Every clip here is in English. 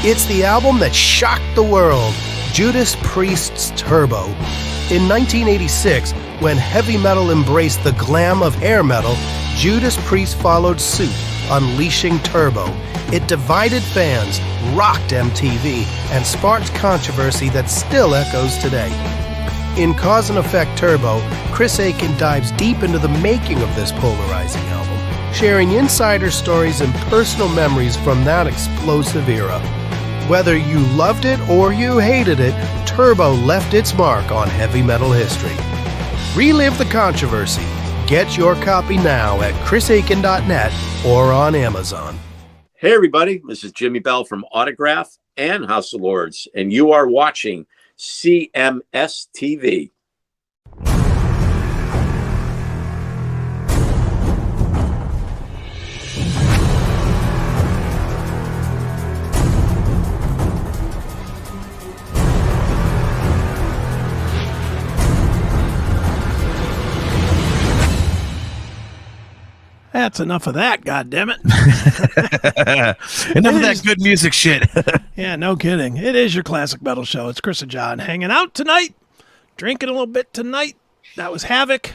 It's the album that shocked the world, Judas Priest's Turbo. In 1986, when heavy metal embraced the glam of hair metal, Judas Priest followed suit, unleashing Turbo. It divided fans, rocked MTV, and sparked controversy that still echoes today. In Cause and Effect Turbo, Chris Akin dives deep into the making of this polarizing album, sharing insider stories and personal memories from that explosive era. Whether you loved it or you hated it, Turbo left its mark on heavy metal history. Relive the controversy. Get your copy now at chrisakin.net or on Amazon. Hey everybody, this is Jimmy Bell from Autograph and House of Lords, and you are watching CMS TV. That's enough of that, goddammit. Enough of that good music shit. Yeah, no kidding. It is your classic metal show. It's Chris and John hanging out tonight, drinking a little bit tonight. That was Havoc.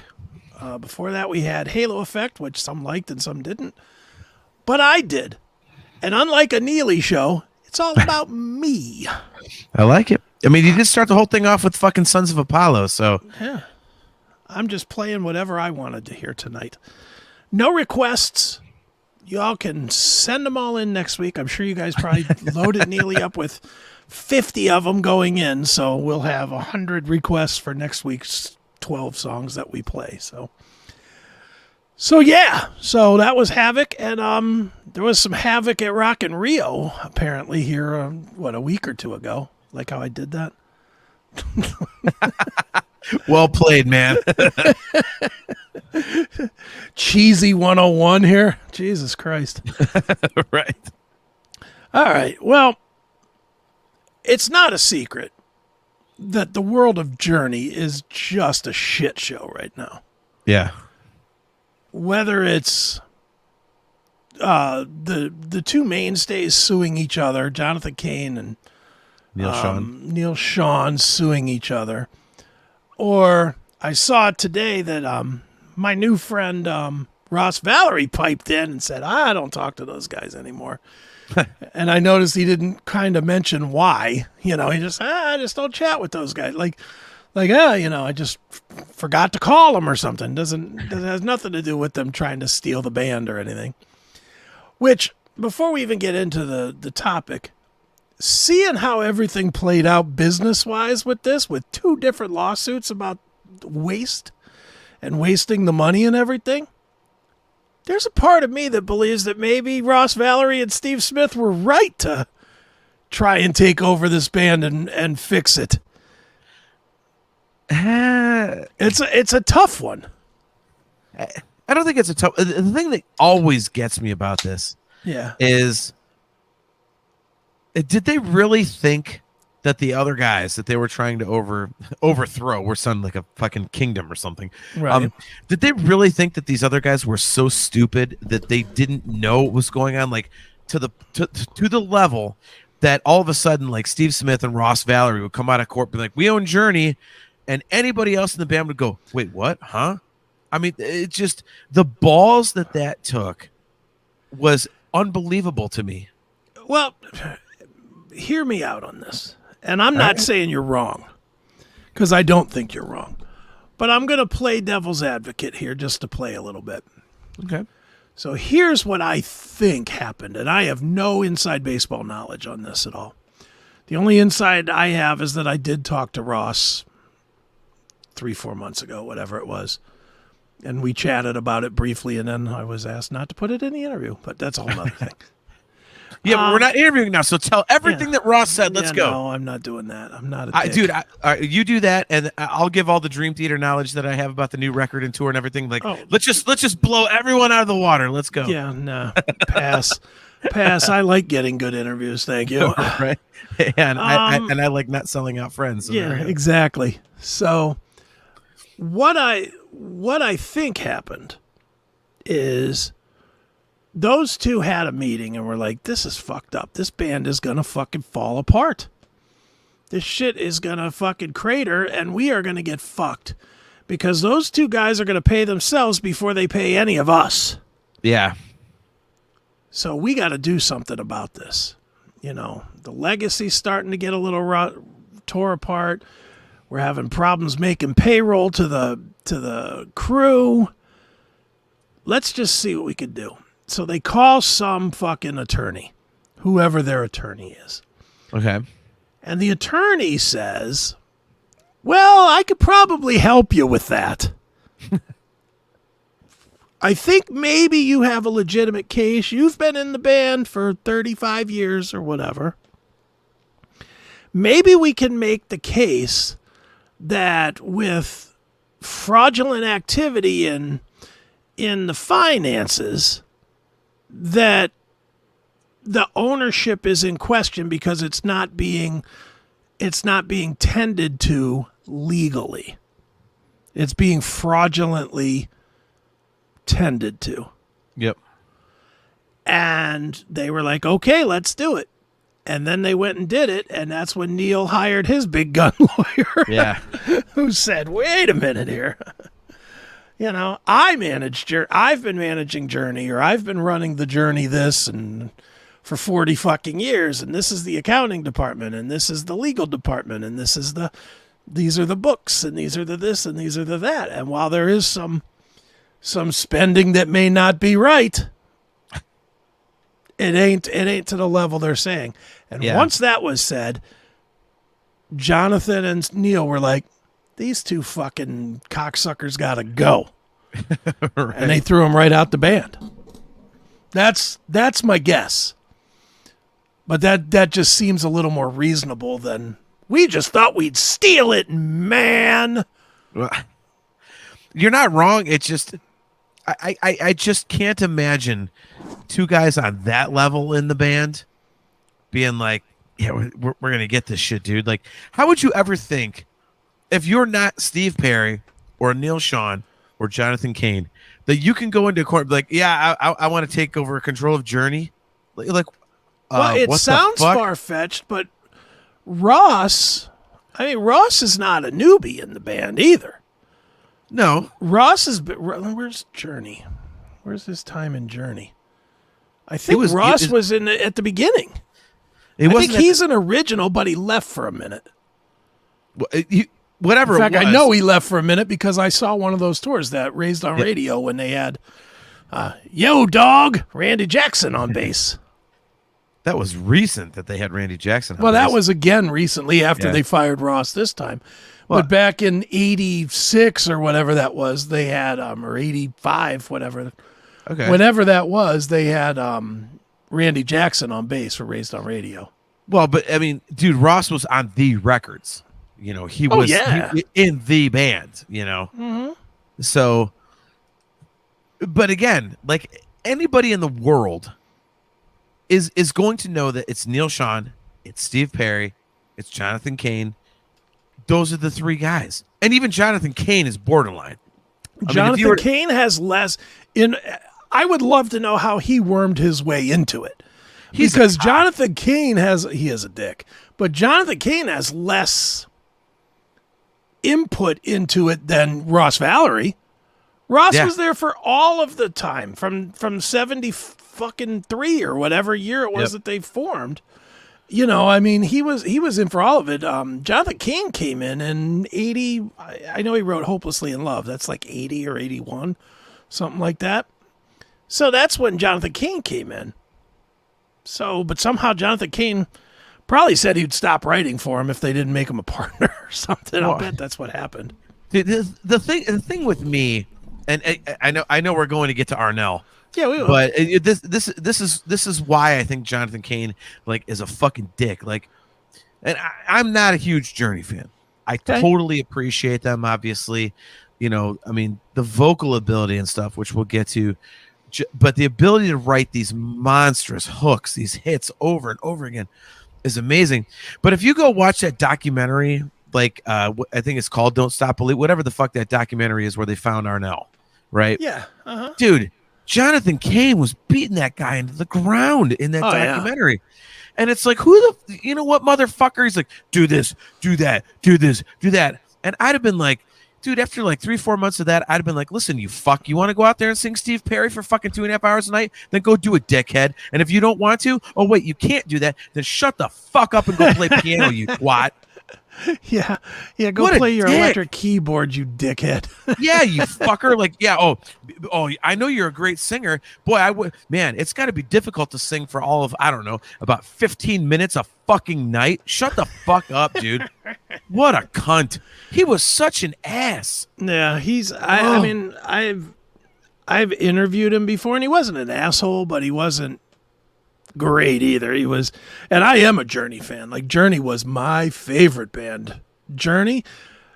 Before that, we had Halo Effect, which some liked and some didn't. But I did. And unlike a Neely show, it's all about me. I like it. I mean, you did start the whole thing off with fucking Sons of Apollo, so. Yeah. I'm just playing whatever I wanted to hear tonight. No requests. Y'all can send them all in next week. I'm sure you guys probably loaded Neely up with 50 of them going in, so we'll have 100 requests for next week's 12 songs that we play. So yeah. So that was Havoc, and there was some Havoc at Rock In Rio apparently here, a week or two ago. Like how I did that. Well played, man. Cheesy 101 here. Jesus Christ. Right. All right. Well, it's not a secret that the world of Journey is just a shit show right now. Yeah. Whether it's the two mainstays suing each other, Jonathan Cain and Neil Sean suing each other, or I saw today that my new friend Ross Valerie piped in and said, I don't talk to those guys anymore. And I noticed he didn't kind of mention why. He just, I just don't chat with those guys. I just forgot to call them or something. It has nothing to do with them trying to steal the band or anything. Which, before we even get into the topic, seeing how everything played out business-wise with this, with two different lawsuits about waste and wasting the money and everything, there's a part of me that believes that maybe Ross Valerie and Steve Smith were right to try and take over this band and fix it. It's a tough one. I don't think it's a tough. The thing that always gets me about this, is did they really think that the other guys that they were trying to overthrow were some like a fucking kingdom or something? Right. Did they really think that these other guys were so stupid that they didn't know what was going on, like to the level that all of a sudden, like Steve Smith and Ross Valerie would come out of court and be like, we own Journey, and anybody else in the band would go, wait, what? Huh? I mean, it's just the balls that took was unbelievable to me. Well, hear me out on this. And I'm not saying you're wrong, because I don't think you're wrong. But I'm going to play devil's advocate here just to play a little bit. Okay. So here's what I think happened, and I have no inside baseball knowledge on this at all. The only inside I have is that I did talk to Ross 3-4 months ago, whatever it was. And we chatted about it briefly, and then I was asked not to put it in the interview, but that's a whole other thing. Yeah, but we're not interviewing now, so tell everything that Ross said. Let's go. No, I'm not doing that. I'm not a dick. Dude, you do that, and I'll give all the Dream Theater knowledge that I have about the new record and tour and everything. Like, let's just blow everyone out of the water. Let's go. Yeah, no, pass. I like getting good interviews. Thank you. Right. And I like not selling out friends. So yeah, exactly. So what I think happened is those two had a meeting and were like, this is fucked up. This band is going to fucking fall apart. This shit is going to fucking crater and we are going to get fucked because those two guys are going to pay themselves before they pay any of us. Yeah. So we got to do something about this. You know, the legacy's starting to get a little tore apart. We're having problems making payroll to the crew. Let's just see what we could do. So they call some fucking attorney, whoever their attorney is. Okay. And the attorney says, well, I could probably help you with that. I think maybe you have a legitimate case. You've been in the band for 35 years or whatever. Maybe we can make the case that with fraudulent activity in the finances, that the ownership is in question because it's not being tended to legally. It's being fraudulently tended to. Yep. And they were like, okay, let's do it. And then they went and did it, and that's when Neil hired his big gun lawyer. Yeah. Who said, wait a minute here. You know, I've been managing Journey, or I've been running the Journey this and for 40 fucking years, and this is the accounting department, and this is the legal department, and these are the books, and these are the this, and these are the that. And while there is some spending that may not be right, it ain't to the level they're saying. And once that was said, Jonathan and Neil were like, these two fucking cocksuckers gotta go. Right. And they threw him right out the band. That's my guess. But that just seems a little more reasonable than, we just thought we'd steal it, man. You're not wrong. It's just, I just can't imagine two guys on that level in the band being like, yeah, we're going to get this shit, dude. Like, how would you ever think, if you're not Steve Perry or Neil Sean or Jonathan Cain, that you can go into a court and be like, yeah, I want to take over control of Journey? Like, well, it sounds far-fetched, but Ross is not a newbie in the band either. No. Ross has been, where's Journey? Where's his time in Journey? I think Ross was at the beginning. I think he's an original, but he left for a minute. Whatever. In fact, I know he left for a minute because I saw one of those tours that Raised on Radio when they had Yo Dog, Randy Jackson on bass. That was recent that they had Randy Jackson on bass. That was again recently after they fired Ross this time. But back in 86 or whatever that was, they had, or 85, whatever. Okay. Whenever that was, they had Randy Jackson on bass for Raised on Radio. Well, but I mean, dude, Ross was on the records. You know, he was in the band, you know. Mm-hmm. So, but again, like anybody in the world is going to know that it's Neil Sean, it's Steve Perry, it's Jonathan Cain. Those are the three guys. And even Jonathan Cain is borderline. Jonathan Cain has less in. I would love to know how he wormed his way into it. Because Jonathan Cain he is a dick, but Jonathan Cain has less input into it than Ross Valerie. Ross was there for all of the time from 73 or whatever year it was that they formed. You know, I mean, he was in for all of it. Jonathan Cain came in 80. I know he wrote Hopelessly in Love. That's like 80 or 81, something like that. So that's when Jonathan Cain came in. So, but somehow Jonathan Cain probably said he'd stop writing for him if they didn't make him a partner or something. I'll bet that's what happened. The thing with me, and I know we're going to get to Arnel. Yeah, we will. But this is why I think Jonathan Cain like is a fucking dick. Like, and I'm not a huge Journey fan. I totally appreciate them, obviously. You know, I mean, the vocal ability and stuff, which we'll get to, but the ability to write these monstrous hooks, these hits over and over again, is amazing. But if you go watch that documentary, like I think it's called "Don't Stop Believing," whatever the fuck that documentary is, where they found Arnel, right? Yeah, dude. Jonathan Cain was beating that guy into the ground in that documentary. Yeah. And it's like, you know what, motherfucker? He's like, do this, do that, do this, do that. And I'd have been like, dude, after like 3-4 months of that, I'd have been like, listen, you fuck, you want to go out there and sing Steve Perry for fucking 2.5 hours a night? Then go do it, dickhead. And if you don't want to, oh, wait, you can't do that, then shut the fuck up and go play piano, you twat. Yeah, go play your electric keyboard, you dickhead. Yeah, you fucker. Like, yeah, oh, I know you're a great singer. Boy, man, it's got to be difficult to sing for all of, I don't know, about 15 minutes a fucking night. Shut the fuck up, dude. What a cunt. He was such an ass. Yeah, I mean, I've interviewed him before, and he wasn't an asshole, but he wasn't great either. He was, and I am a Journey fan. Like, Journey was my favorite band. Journey,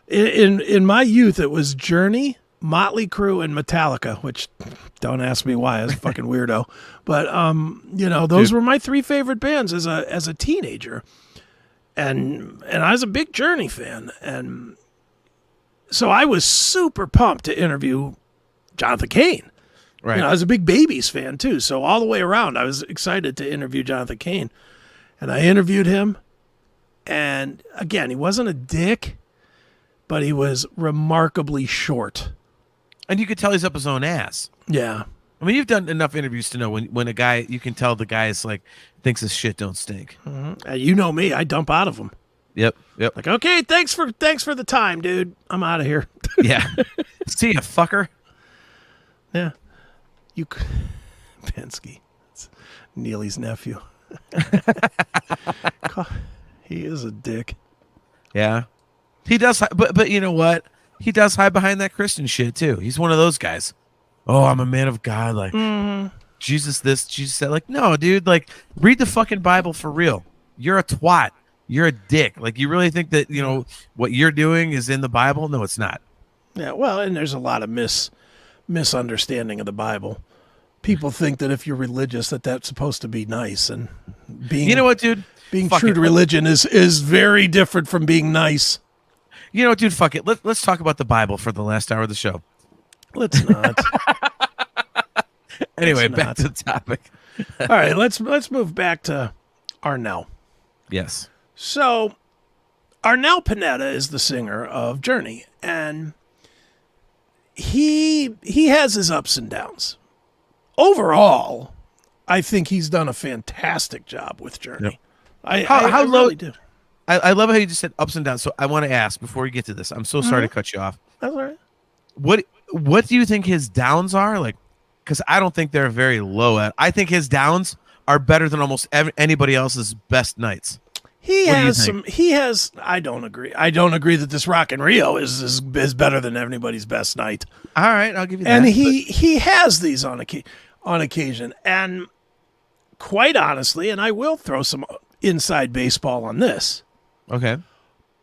in my youth, it was Journey, Motley Crue, and Metallica. Which, don't ask me why. I was a fucking weirdo. But those were my 3 favorite bands as a teenager. And I was a big Journey fan, and so I was super pumped to interview Jonathan Cain. Right. I was a big Babies fan too, so all the way around, I was excited to interview Jonathan Cain. And I interviewed him, and again, he wasn't a dick, but he was remarkably short. And you could tell he's up his own ass. Yeah. I mean, you've done enough interviews to know when a guy, you can tell the guy is like, thinks his shit don't stink. Mm-hmm. And you know me, I dump out of him. Yep. Like, okay, thanks for the time, dude. I'm out of here. Yeah. See ya, fucker. Yeah. Penske. It's Neely's nephew. He is a dick. Yeah. He does, but you know what? He does hide behind that Christian shit too. He's one of those guys. Oh, I'm a man of God. Like, Jesus this, Jesus that. Like, no, dude. Like, read the fucking Bible for real. You're a twat. You're a dick. Like, you really think that, what you're doing is in the Bible? No, it's not. Yeah, well, and there's a lot of misunderstanding of the Bible. People think that if you're religious, that's supposed to be nice, and being, you know what, dude, being true to religion is very different from being nice. You know what, dude, fuck it. Let's talk about the Bible for the last hour of the show. Let's not. Anyway, back to the topic. All right, let's move back to Arnel. Yes. So, Arnel Pineda is the singer of Journey, and he has his ups and downs. Overall, I think he's done a fantastic job with Journey. Yep. I really do. I love how you just said ups and downs. So I want to ask before we get to this. I'm so sorry to cut you off. That's all right. What do you think his downs are? Like, because I don't think they're very low. I think his downs are better than almost anybody else's best nights. He has. I don't agree. I don't agree that this Rock in Rio is better than anybody's best night. All right, I'll give you that. And he has these on occasion. And quite honestly, and I will throw some inside baseball on this. Okay.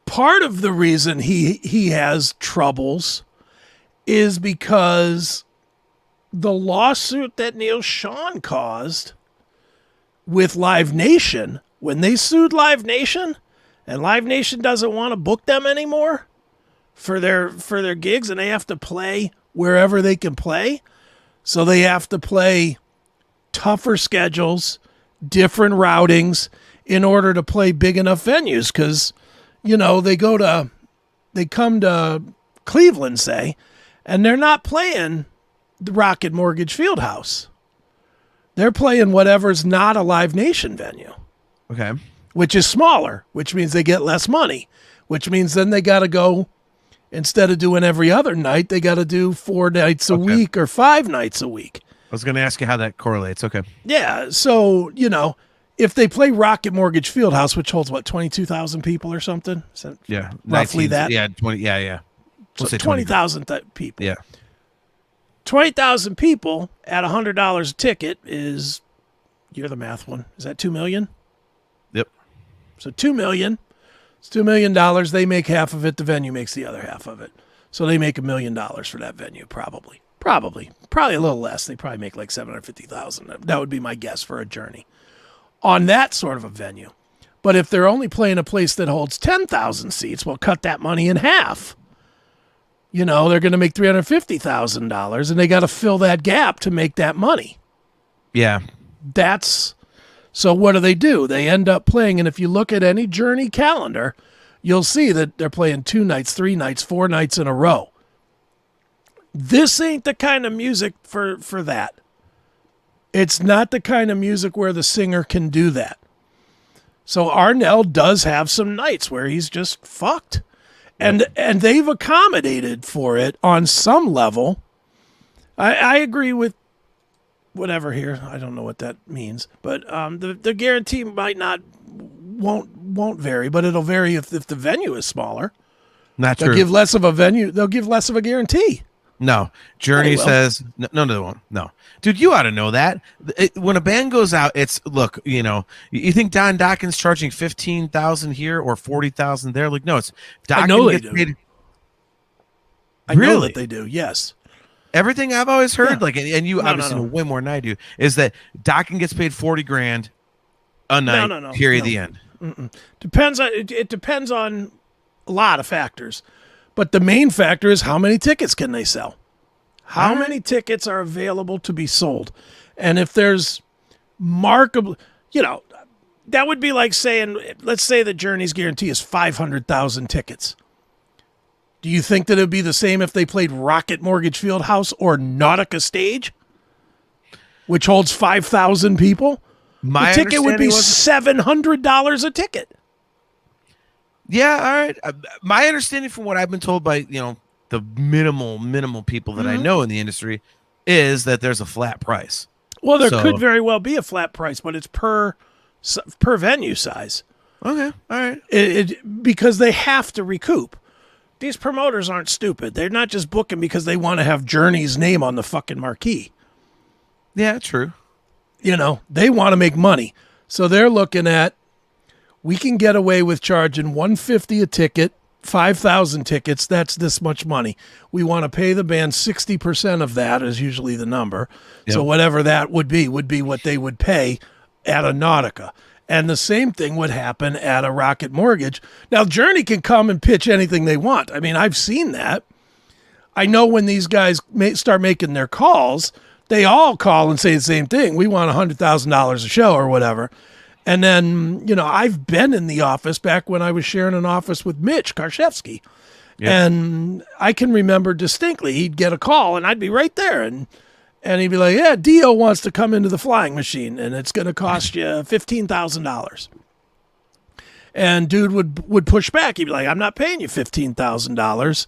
Part of the reason he has troubles is because the lawsuit that Neil Sean caused with Live Nation, when they sued Live Nation, and Live Nation doesn't want to book them anymore for their gigs, and they have to play wherever they can play. So they have to play tougher schedules, different routings in order to play big enough venues. Because, they come to Cleveland, say, and they're not playing the Rocket Mortgage Fieldhouse. They're playing whatever's not a Live Nation venue. Okay. Which is smaller, which means they get less money, which means then they got to go, instead of doing every other night, they got to do 4 nights a week or 5 nights a week. I was going to ask you how that correlates. Okay. Yeah. So, if they play Rocket Mortgage Fieldhouse, which holds 22,000 people or something? Yeah. Roughly 19, that. Yeah. 20. Yeah. We'll say 20,000 people. Yeah. 20,000 people at $100 a ticket is, you're the math one. Is that $2 million? Yep. So $2 million. It's $2 million. They make half of it. The venue makes the other half of it. So they make $1 million for that venue, probably a little less. They probably make like $750,000. That would be my guess for a Journey on that sort of a venue. But if they're only playing a place that holds 10,000 seats, well, cut that money in half. You know, they're going to make $350,000 and they got to fill that gap to make that money. Yeah. So what do? They end up playing, and if you look at any Journey calendar, you'll see that they're playing 2 nights, 3 nights, 4 nights in a row. This ain't the kind of music for that. It's not the kind of music where the singer can do that. So Arnel does have some nights where he's just fucked. And they've accommodated for it on some level. I agree with whatever here. I don't know what that means. But the guarantee won't vary, but it'll vary if the venue is smaller. Not They'll true. give less of a venue. They'll give less of a guarantee. No. Journey says no, they won't. No. Dude, you ought to know that. When a band goes out, it's look, you know, you think Don Dokken's charging $15,000 here or $40,000 there? Like, no, it's Dokken. I know they do. Paid. I know that they do. Yes. Everything I've always heard, like, and you obviously know way more than I do, is that Dokken gets paid $40,000 a night. Period. The end. Depends on it depends on a lot of factors, but the main factor is how many tickets can they sell. How many tickets are available to be sold? And if there's markable, you know, that would be like saying, let's say the Journey's guarantee is 500,000 tickets. Do you think that it would be the same if they played Rocket Mortgage Fieldhouse or Nautica Stage, which holds 5,000 people? The ticket would be $700 a ticket. Yeah, all right. My understanding from what I've been told by, you know, the minimal people that I know in the industry is that there's a flat price. Well, there could very well be a flat price, but it's per venue size. Okay, all right. Because they have to recoup. These promoters aren't stupid. They're not just booking because they want to have Journey's name on the fucking marquee. Yeah, true. You know, they want to make money. So they're looking at, we can get away with charging $150 a ticket, 5,000 tickets, that's this much money. We want to pay the band 60% of that is usually the number. Yep. So whatever that would be what they would pay at a Nautica. And the same thing would happen at a Rocket Mortgage. Now, Journey can come and pitch anything they want. I mean, I've seen that. I know when these guys start making their calls, they all call and say the same thing. We want $100,000 a show or whatever. And then, you know, I've been in the office back when I was sharing an office with Mitch Karszewski. Yep. And I can remember distinctly, he'd get a call and I'd be right there. And he'd be like, yeah, Dio wants to come into the Flying Machine and it's going to cost you $15,000. And dude would push back. He'd be like, I'm not paying you $15,000.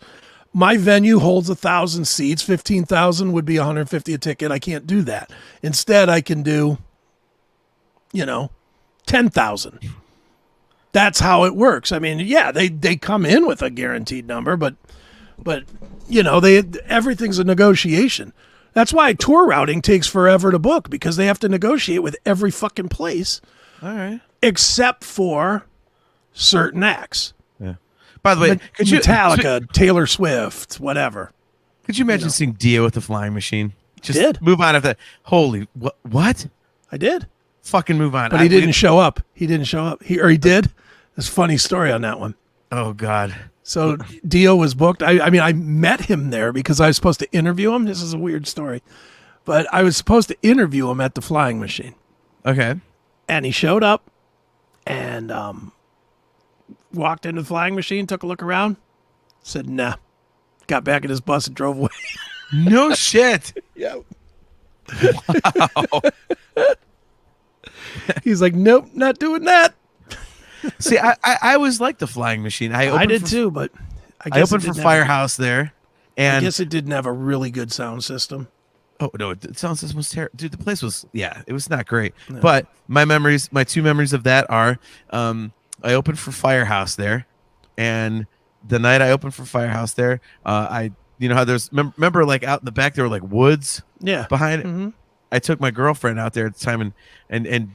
My venue holds 1,000 seats. 15,000 would be $150 a ticket. I can't do that. Instead, I can do, you know, 10,000. That's how it works. I mean, yeah, they come in with a guaranteed number, but you know, everything's a negotiation. That's why tour routing takes forever to book, because they have to negotiate with every fucking place. All right. Except for certain acts. Yeah. By the way, could you Metallica, Taylor Swift, whatever. Could you imagine seeing Dio with the Flying Machine? Just did. Move on after that. Holy what? I did. Fucking move on. But he didn't show up. He didn't show up. He did. There's a funny story on that one. Oh God. So Dio was booked. I mean, I met him there because I was supposed to interview him. This is a weird story, but I was supposed to interview him at the Flying Machine. Okay. And he showed up and walked into the Flying Machine, took a look around, said, nah, got back in his bus and drove away. No shit. Yeah. Wow. He's like, nope, not doing that. See, I always liked the Flying Machine. I did too, but I opened for Firehouse there, and I guess it didn't have a really good sound system. Oh no, the sound system was terrible. Dude, the place was it was not great. No. But my two memories of that are, I opened for Firehouse there, and the night I opened for Firehouse there, you know how there's remember like out in the back there were like woods, behind it. Mm-hmm. I took my girlfriend out there at the time, and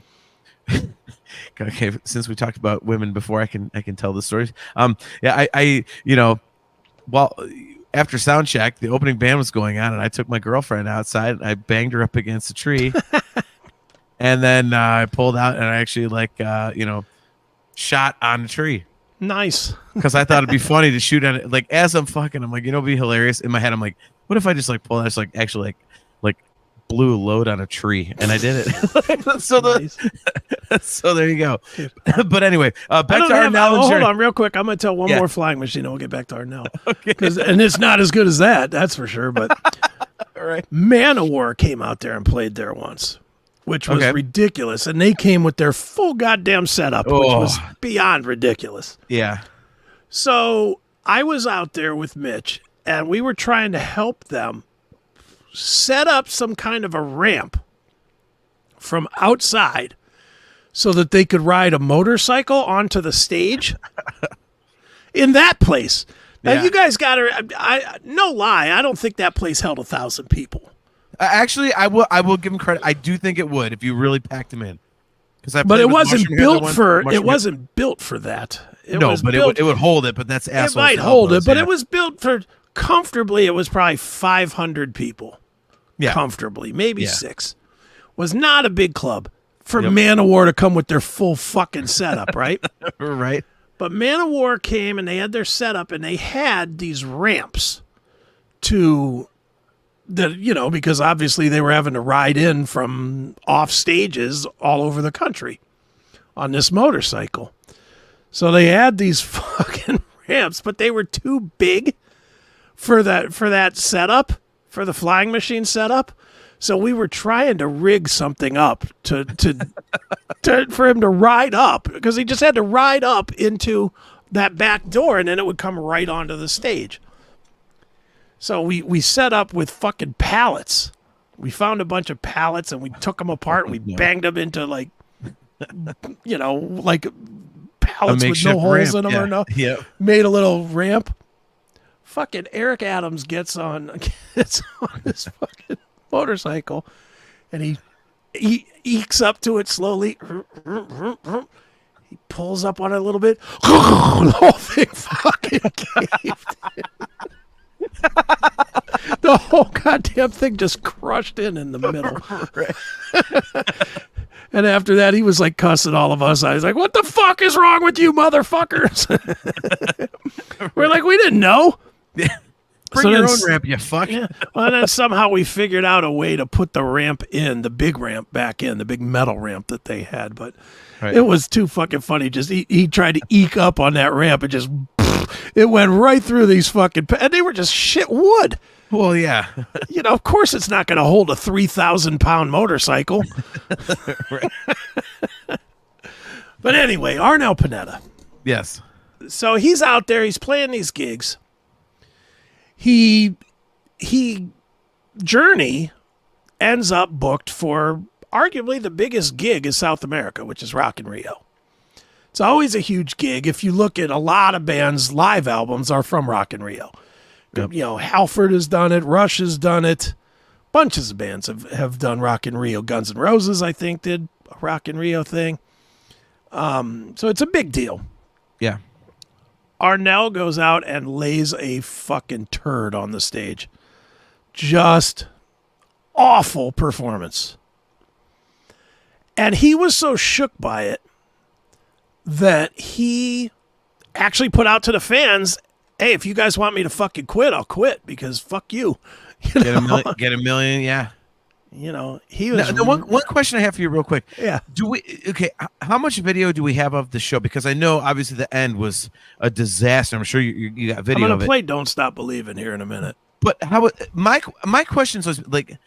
okay, since we talked about women before, I can tell the stories. I you know, well, after sound check, the opening band was going on, and I took my girlfriend outside and I banged her up against a tree, and then I pulled out and I actually you know, shot on the tree. Nice. Because I thought it'd be funny to shoot at it. Like as I'm fucking, I'm like, it'd be hilarious. In my head, I'm like, what if I just like pull that, like actually like blew a load on a tree, and I did it. So so there you go. But anyway, back to Arnel. Hold on, real quick. I'm gonna tell one more flying machine, and we'll get back to Arnel. Okay. And it's not as good as that's for sure. But all right, Manowar came out there and played there once, which was ridiculous, and they came with their full goddamn setup, which was beyond ridiculous. Yeah. So I was out there with Mitch, and we were trying to help them set up some kind of a ramp from outside so that they could ride a motorcycle onto the stage in that place. Now, you guys got to, no lie, I don't think that place held 1,000 people. Actually, I will give them credit. I do think it would if you really packed them in. But it wasn't built for that. It would hold it, but that's it might hold it, but it was built for comfortably. It was probably 500 people. Yeah, comfortably, maybe 6. Was not a big club for Manowar to come with their full fucking setup, right? Right. But Manowar came and they had their setup and they had these ramps to that, because obviously they were having to ride in from off stages all over the country on this motorcycle. So they had these fucking ramps, but they were too big for that setup, for the flying machine setup. So we were trying to rig something up to for him to ride up, because he just had to ride up into that back door and then it would come right onto the stage. So we set up with fucking pallets. We found a bunch of pallets and we took them apart and we banged them into like pallets with no holes in them made a little ramp. Fucking Eric Adams gets on his fucking motorcycle and he ekes up to it slowly. He pulls up on it a little bit. The whole thing fucking caved in. The whole goddamn thing just crushed in the middle. And after that, he was like cussing all of us. I was like, what the fuck is wrong with you motherfuckers? We're like, we didn't know. Bring your own ramp, you fuck. Yeah. Well, and then somehow we figured out a way to put the ramp in, the big ramp back in, the big metal ramp that they had. But it was too fucking funny. Just he tried to eke up on that ramp and just it went right through these fucking, and they were just shit wood. Well, yeah. Of course it's not going to hold a 3,000-pound motorcycle. But anyway, Arnel Pineda. Yes. So he's out there. He's playing these gigs. He Journey ends up booked for arguably the biggest gig in South America, which is Rock in Rio. It's always a huge gig. If you look at a lot of bands' live albums are from Rock in Rio. Yep. Halford has done it. Rush has done it. Bunches of bands have done Rock in Rio. Guns N' Roses, I think, did a Rock in Rio thing. So it's a big deal. Yeah. Arnel goes out and lays a fucking turd on the stage. Just awful performance. And he was so shook by it that he actually put out to the fans, hey, if you guys want me to fucking quit, I'll quit, because fuck you. Get a million, yeah. He was. Now, one question I have for you, real quick. Yeah. How much video do we have of the show? Because I know obviously the end was a disaster. I'm sure you got video. I'm gonna play "Don't Stop Believing" here in a minute. But my question is like,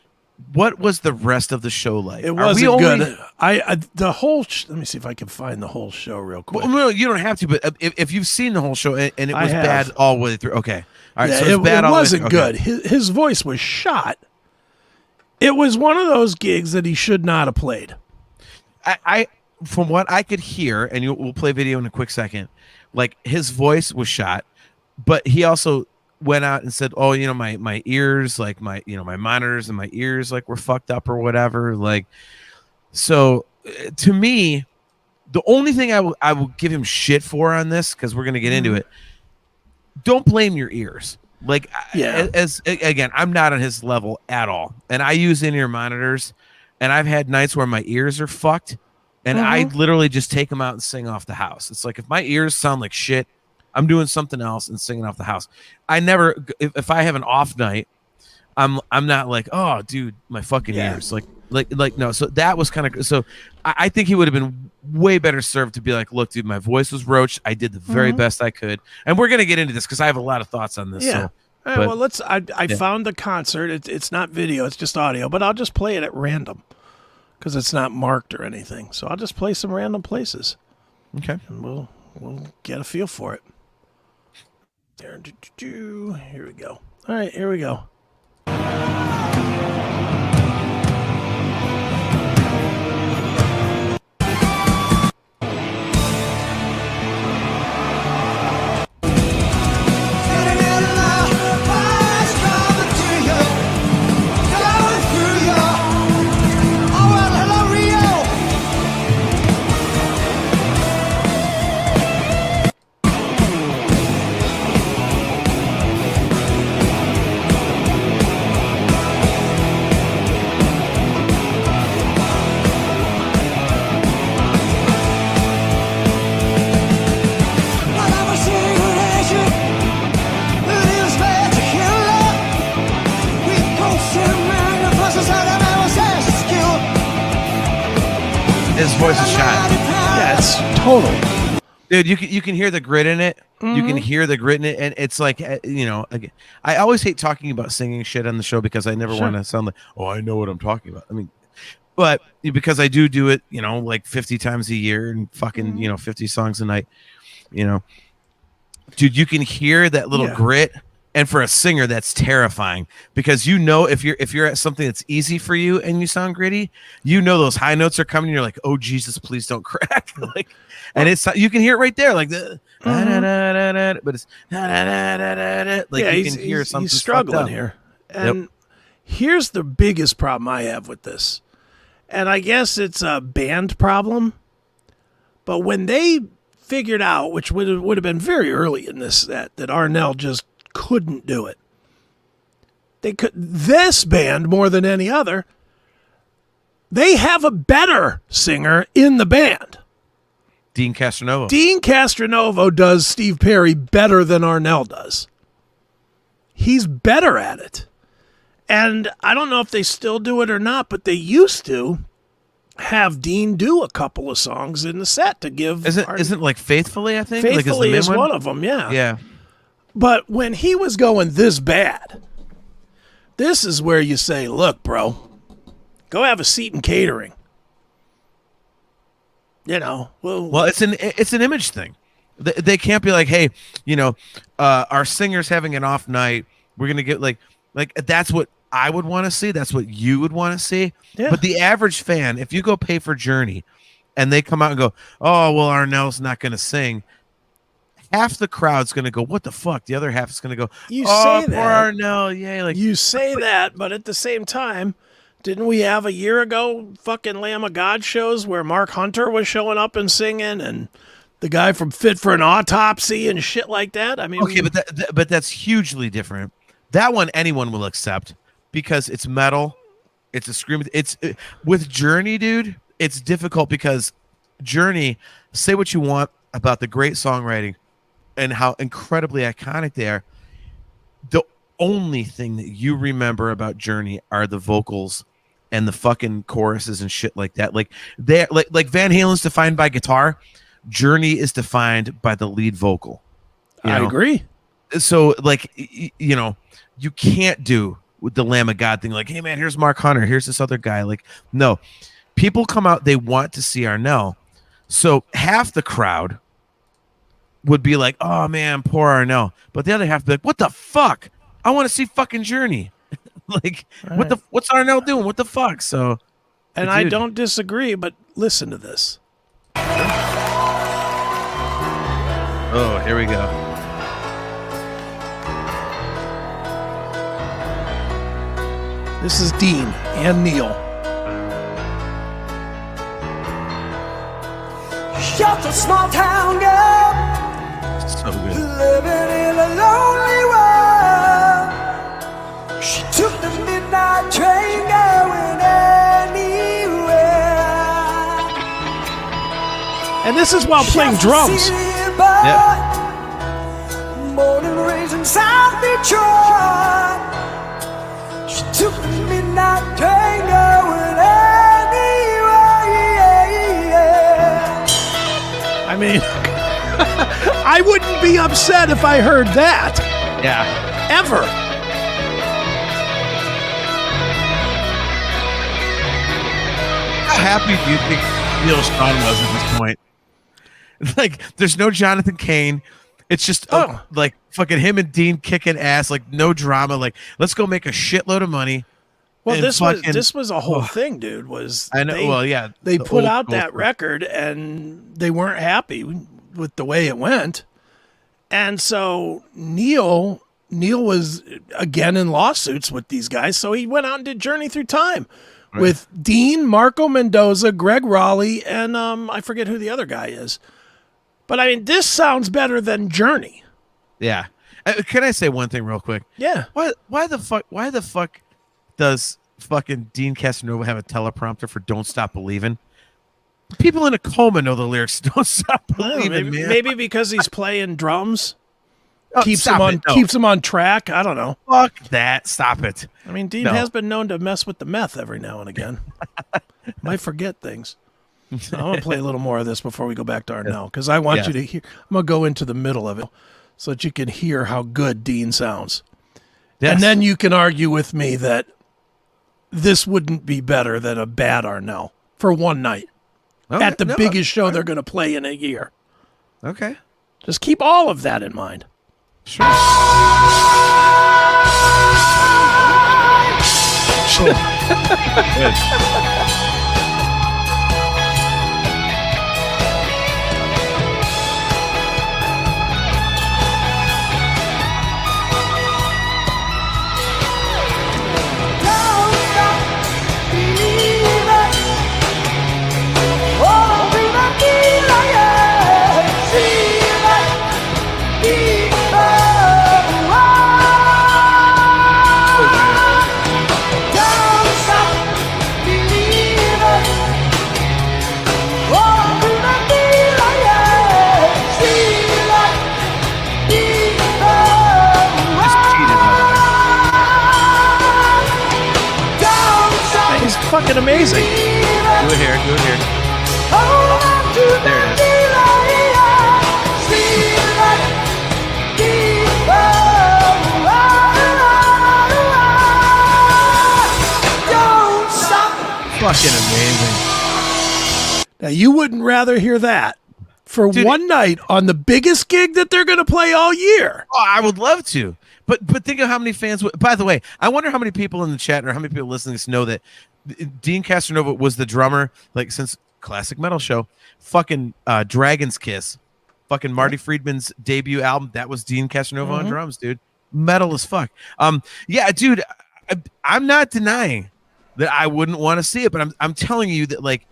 what was the rest of the show like? It wasn't good. The whole. Let me see if I can find the whole show real quick. Well, no, you don't have to. But if you've seen the whole show and it was bad all the way through, okay, all right. Yeah, so it's bad. It wasn't good. His voice was shot. It was one of those gigs that he should not have played. I from what I could hear, and we'll play video in a quick second, like his voice was shot, but he also went out and said, "Oh, my ears, like my monitors and my ears, like were fucked up or whatever." Like, so to me, the only thing I will give him shit for on this, because we're gonna get into it. Don't blame your ears. Like, as again, I'm not on his level at all, and I use in-ear monitors, and I've had nights where my ears are fucked, And I literally just take them out and sing off the house. It's like if my ears sound like shit, I'm doing something else and singing off the house. I never, if I have an off night, I'm not like, oh, dude, my fucking ears, like no. So that was kind of so. I think he would have been way better served to be like, look, dude, my voice was roached. I did the very best I could, and we're gonna get into this because I have a lot of thoughts on this. Yeah. So, All right, well, let's. I found the concert. It's not video. It's just audio, but I'll just play it at random because it's not marked or anything. So I'll just play some random places. Okay, and we'll get a feel for it. There, here we go. All right, here we go. His voice is shot. Yeah, it's total. Dude, you can hear the grit in it. You can hear the grit in it, and it's like, you know, again, I always hate talking about singing shit on the show because I never want to sound like, oh, I know what I'm talking about. I mean, but because I do it, you know, like 50 times a year and fucking, you know, 50 songs a night, you know, dude, you can hear that little grit. And for a singer, that's terrifying because you know if you're at something that's easy for you and you sound gritty, you know those high notes are coming. And you're like, oh Jesus, please don't crack. Like, and it's you can hear it right there, like the but it's like you can hear something. He's struggling here, and here's the biggest problem I have with this, and I guess it's a band problem. But when they figured out, which would have been very early in this, that Arnel just couldn't do it. This band more than any other, they have a better singer in the band. Deen Castronovo. Deen Castronovo does Steve Perry better than Arnel does. He's better at it. And I don't know if they still do it or not, but they used to have Deen do a couple of songs in the set to give. Isn't like Faithfully, I think? Faithfully like is one of them, yeah. Yeah. But when he was going this bad, this is where you say, look, bro, go have a seat in catering. You know, well, it's an image thing. They can't be like, hey, you know, our singer's having an off night. We're gonna get like that's what I would want to see. That's what you would want to see. Yeah. But the average fan, if you go pay for Journey, and they come out and go, oh well, Arnel's not gonna sing. Half the crowd's gonna go, what the fuck? The other half is gonna go, you oh, say poor that. Arnel, yeah. Like you say that, but at the same time, didn't we have a year ago fucking Lamb of God shows where Mark Hunter was showing up and singing, and the guy from Fit for an Autopsy and shit like that? I mean, okay, but that's hugely different. That one anyone will accept because it's metal, it's a scream. With Journey, dude. It's difficult because Journey, say what you want about the great songwriting and how incredibly iconic they are. The only thing that you remember about Journey are the vocals and the fucking choruses and shit like that. Like they like Van Halen's defined by guitar. Journey is defined by the lead vocal. I agree. So like, you know, you can't do with the Lamb of God thing. Like, hey man, here's Mark Hunter. Here's this other guy. Like, no, people come out. They want to see Arnel. So half the crowd would be like, oh man, poor Arnel. But the other half would be like, what the fuck? I want to see fucking Journey. Like, right. What's Arnel doing? What the fuck? So, and I don't disagree, but listen to this. Oh, here we go. This is Deen and Neil. Shelter, small town girl. So good. Living in a lonely world. She took the midnight train going anywhere. And this is while playing drums. Born and raised in South Detroit. She took the midnight train going anywhere. I mean, I wouldn't be upset if I heard that. Yeah. Ever. How happy do you think Neil Sean was at this point? Like, there's no Jonathan Cain. It's just like fucking him and Deen kicking ass, like no drama. Like, let's go make a shitload of money. Well, this was a whole thing, dude. I know. They put out that record and they weren't happy with the way it went, and so Neil was again in lawsuits with these guys. So he went out and did Journey Through Time with Deen, Marco Mendoza, Greg Raleigh, and I forget who the other guy is. But I mean, this sounds better than Journey. Yeah. Can I say one thing real quick? Yeah. Why the fuck does fucking Deen Castronovo have a teleprompter for "Don't Stop Believing"? People in a coma know the lyrics. Don't stop believing, man. Maybe because he's playing drums. Oh, keeps him on track. I don't know. Fuck that. Stop it. I mean, Deen has been known to mess with the meth every now and again. Might forget things. So I'm going to play a little more of this before we go back to Arnel, because I want you to hear. I'm going to go into the middle of it so that you can hear how good Deen sounds. Yes. And then you can argue with me that this wouldn't be better than a bad Arnel for one night at the biggest show they're going to play in a year. Okay. Just keep all of that in mind. Sure. Good. Fucking amazing. Do it here. There it is. Fucking amazing. Now, you wouldn't rather hear that for one night on the biggest gig that they're going to play all year. Oh, I would love to. But think of how many fans would. By the way, I wonder how many people in the chat or how many people listening to this know that Deen Castronovo was the drummer, like, since Classic Metal Show, fucking Dragon's Kiss, fucking Marty Friedman's debut album. That was Deen Castronovo on drums, dude. Metal as fuck. Yeah, dude, I'm not denying that I wouldn't want to see it, but I'm telling you that, like,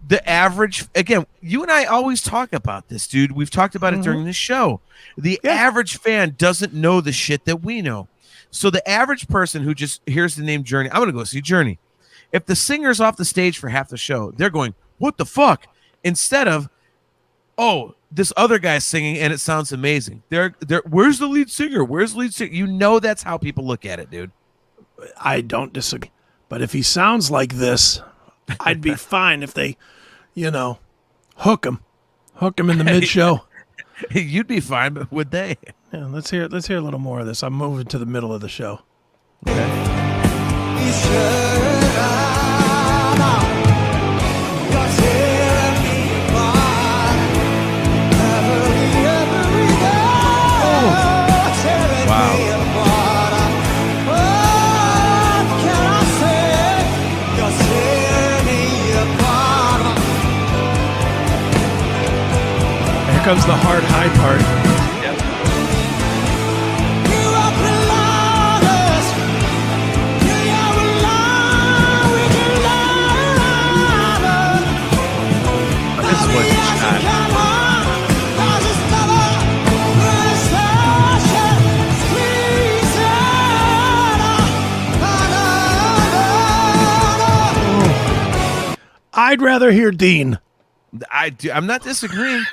the average, again, you and I always talk about this, dude. We've talked about it during this show. The average fan doesn't know the shit that we know. So the average person who just hears the name Journey, I'm going to go see Journey. If the singer's off the stage for half the show, they're going, what the fuck? Instead of, oh, this other guy's singing and it sounds amazing. They're where's the lead singer? Where's the lead singer? You know that's how people look at it, dude. I don't disagree. But if he sounds like this, I'd be fine if they, hook him in the mid-show. You'd be fine, but would they? Yeah, let's hear a little more of this. I'm moving to the middle of the show. Okay. Here comes the hard high part. This is what it's not. I'd rather hear Deen. I'm not disagreeing.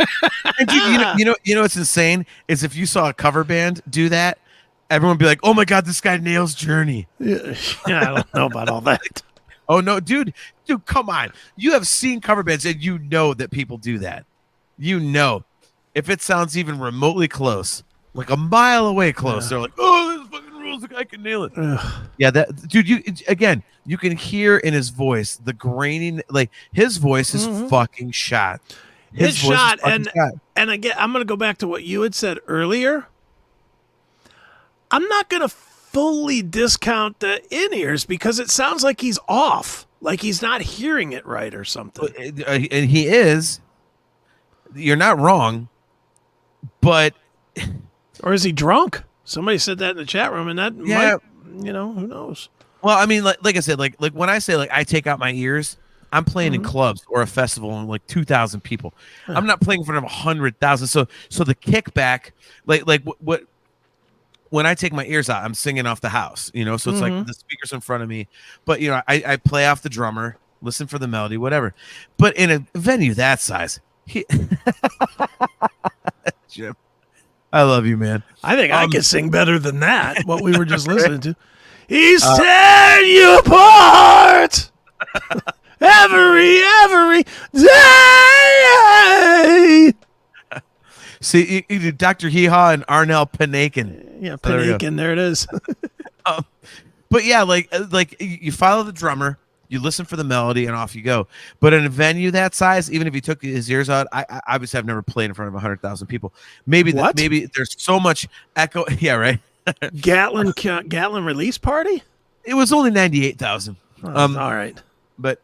And dude, you know what's insane is if you saw a cover band do that, everyone would be like, "Oh my god, this guy nails Journey." Yeah, I don't know about all that. Oh no, dude, come on. You have seen cover bands and you know that people do that. You know, if it sounds even remotely close, like a mile away close, they're like, "Oh, this fucking rules. The guy can nail it." Yeah, that dude. You can hear in his voice the graining. Like his voice is fucking shot. His voice is shot, fucking shot. and again, I'm gonna go back to what you had said earlier. I'm not gonna fully discount the in-ears because it sounds like he's off, like he's not hearing it right or something. And he is. You're not wrong, but or is he drunk? Somebody said that in the chat room, and that might, who knows? Well, I mean, like I said, like when I say like I take out my ears, I'm playing in clubs or a festival and like 2,000 people. I'm not playing in front of 100,000. So the kickback, like what when I take my ears out, I'm singing off the house, so it's like the speakers in front of me, but I play off the drummer, listen for the melody, whatever. But in a venue that size, Jim, I love you, man. I think I could sing better than that, what we were just listening to. He's tearing you apart every day. See, you do Dr. Hee Haw and Arnel Pineda. Yeah, Pineda, there it is. But yeah, like you follow the drummer, you listen for the melody, and off you go. But in a venue that size, even if you took his ears out, I obviously have never played in front of 100,000 people. Maybe there's so much echo. Yeah, right. Gatlin release party? It was only 98,000. All right, but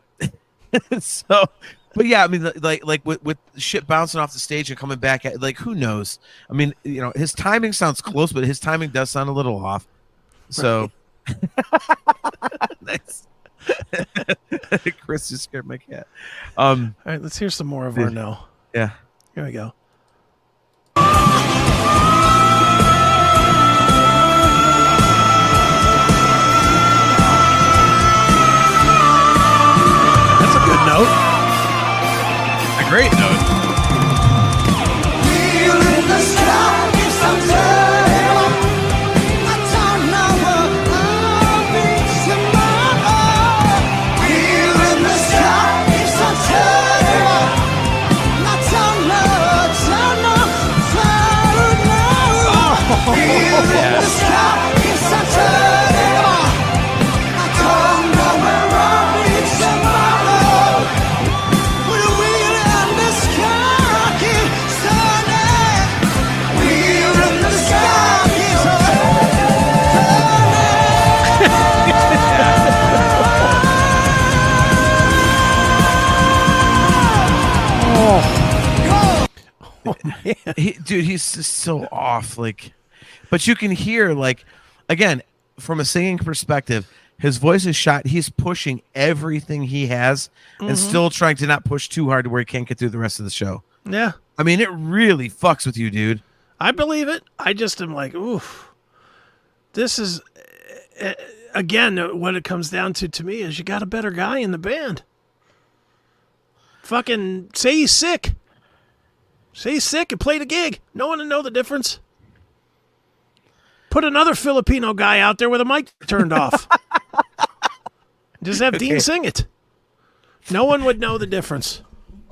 but yeah, I mean, like with shit bouncing off the stage and coming back at, like, who knows? I mean, his timing sounds close, but his timing does sound a little off. So, nice. Chris just scared my cat. All right, let's hear some more of Arnel. Yeah, here we go. That's a good note. A great note. He's just so off. Like, but you can hear, like, again, from a singing perspective, his voice is shot. He's pushing everything he has and still trying to not push too hard to where he can't get through the rest of the show. Yeah. I mean, it really fucks with you, dude. I believe it. I just am like, oof. This is, again, what it comes down to me is you got a better guy in the band. Fucking say he's sick. Say he's sick and play the gig. No one will know the difference. Put another Filipino guy out there with a mic turned off. Just have Deen sing it. No one would know the difference.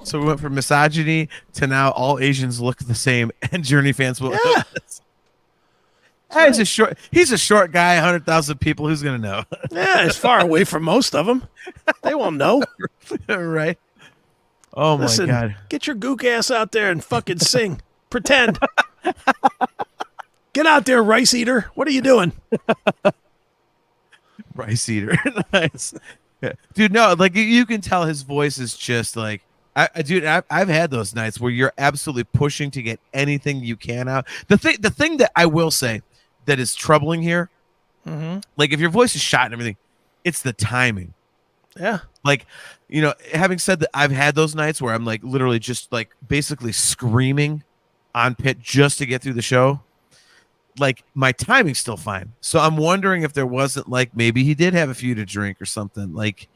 So we went from misogyny to now all Asians look the same, and Journey fans will. Yeah. Hey, he's a short guy, 100,000 people. Who's gonna know? Yeah, it's far away from most of them. They won't know. Right. Oh, Listen, my God. Get your gook ass out there and fucking sing. Pretend. Get out there, rice eater. What are you doing? Rice eater. Nice. Yeah. Dude, no, like you can tell his voice is just like, I've had those nights where you're absolutely pushing to get anything you can out. The thing that I will say that is troubling here, like if your voice is shot and everything, it's the timing. Yeah. Like, having said that, I've had those nights where I'm like literally just like basically screaming on pit just to get through the show. like my timing's still fine. So I'm wondering if there wasn't like maybe he did have a few to drink or something, like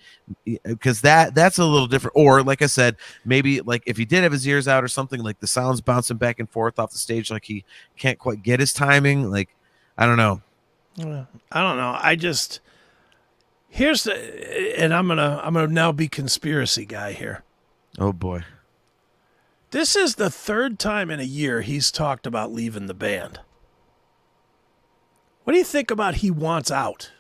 because that's a little different. Or like I said, maybe like if he did have his ears out or something, like the sound's bouncing back and forth off the stage, like he can't quite get his timing. Like I don't know. I don't know. I just here's the, and I'm gonna now be conspiracy guy here. Oh boy. This is the third time in a year he's talked about leaving the band. What do you think about he wants out?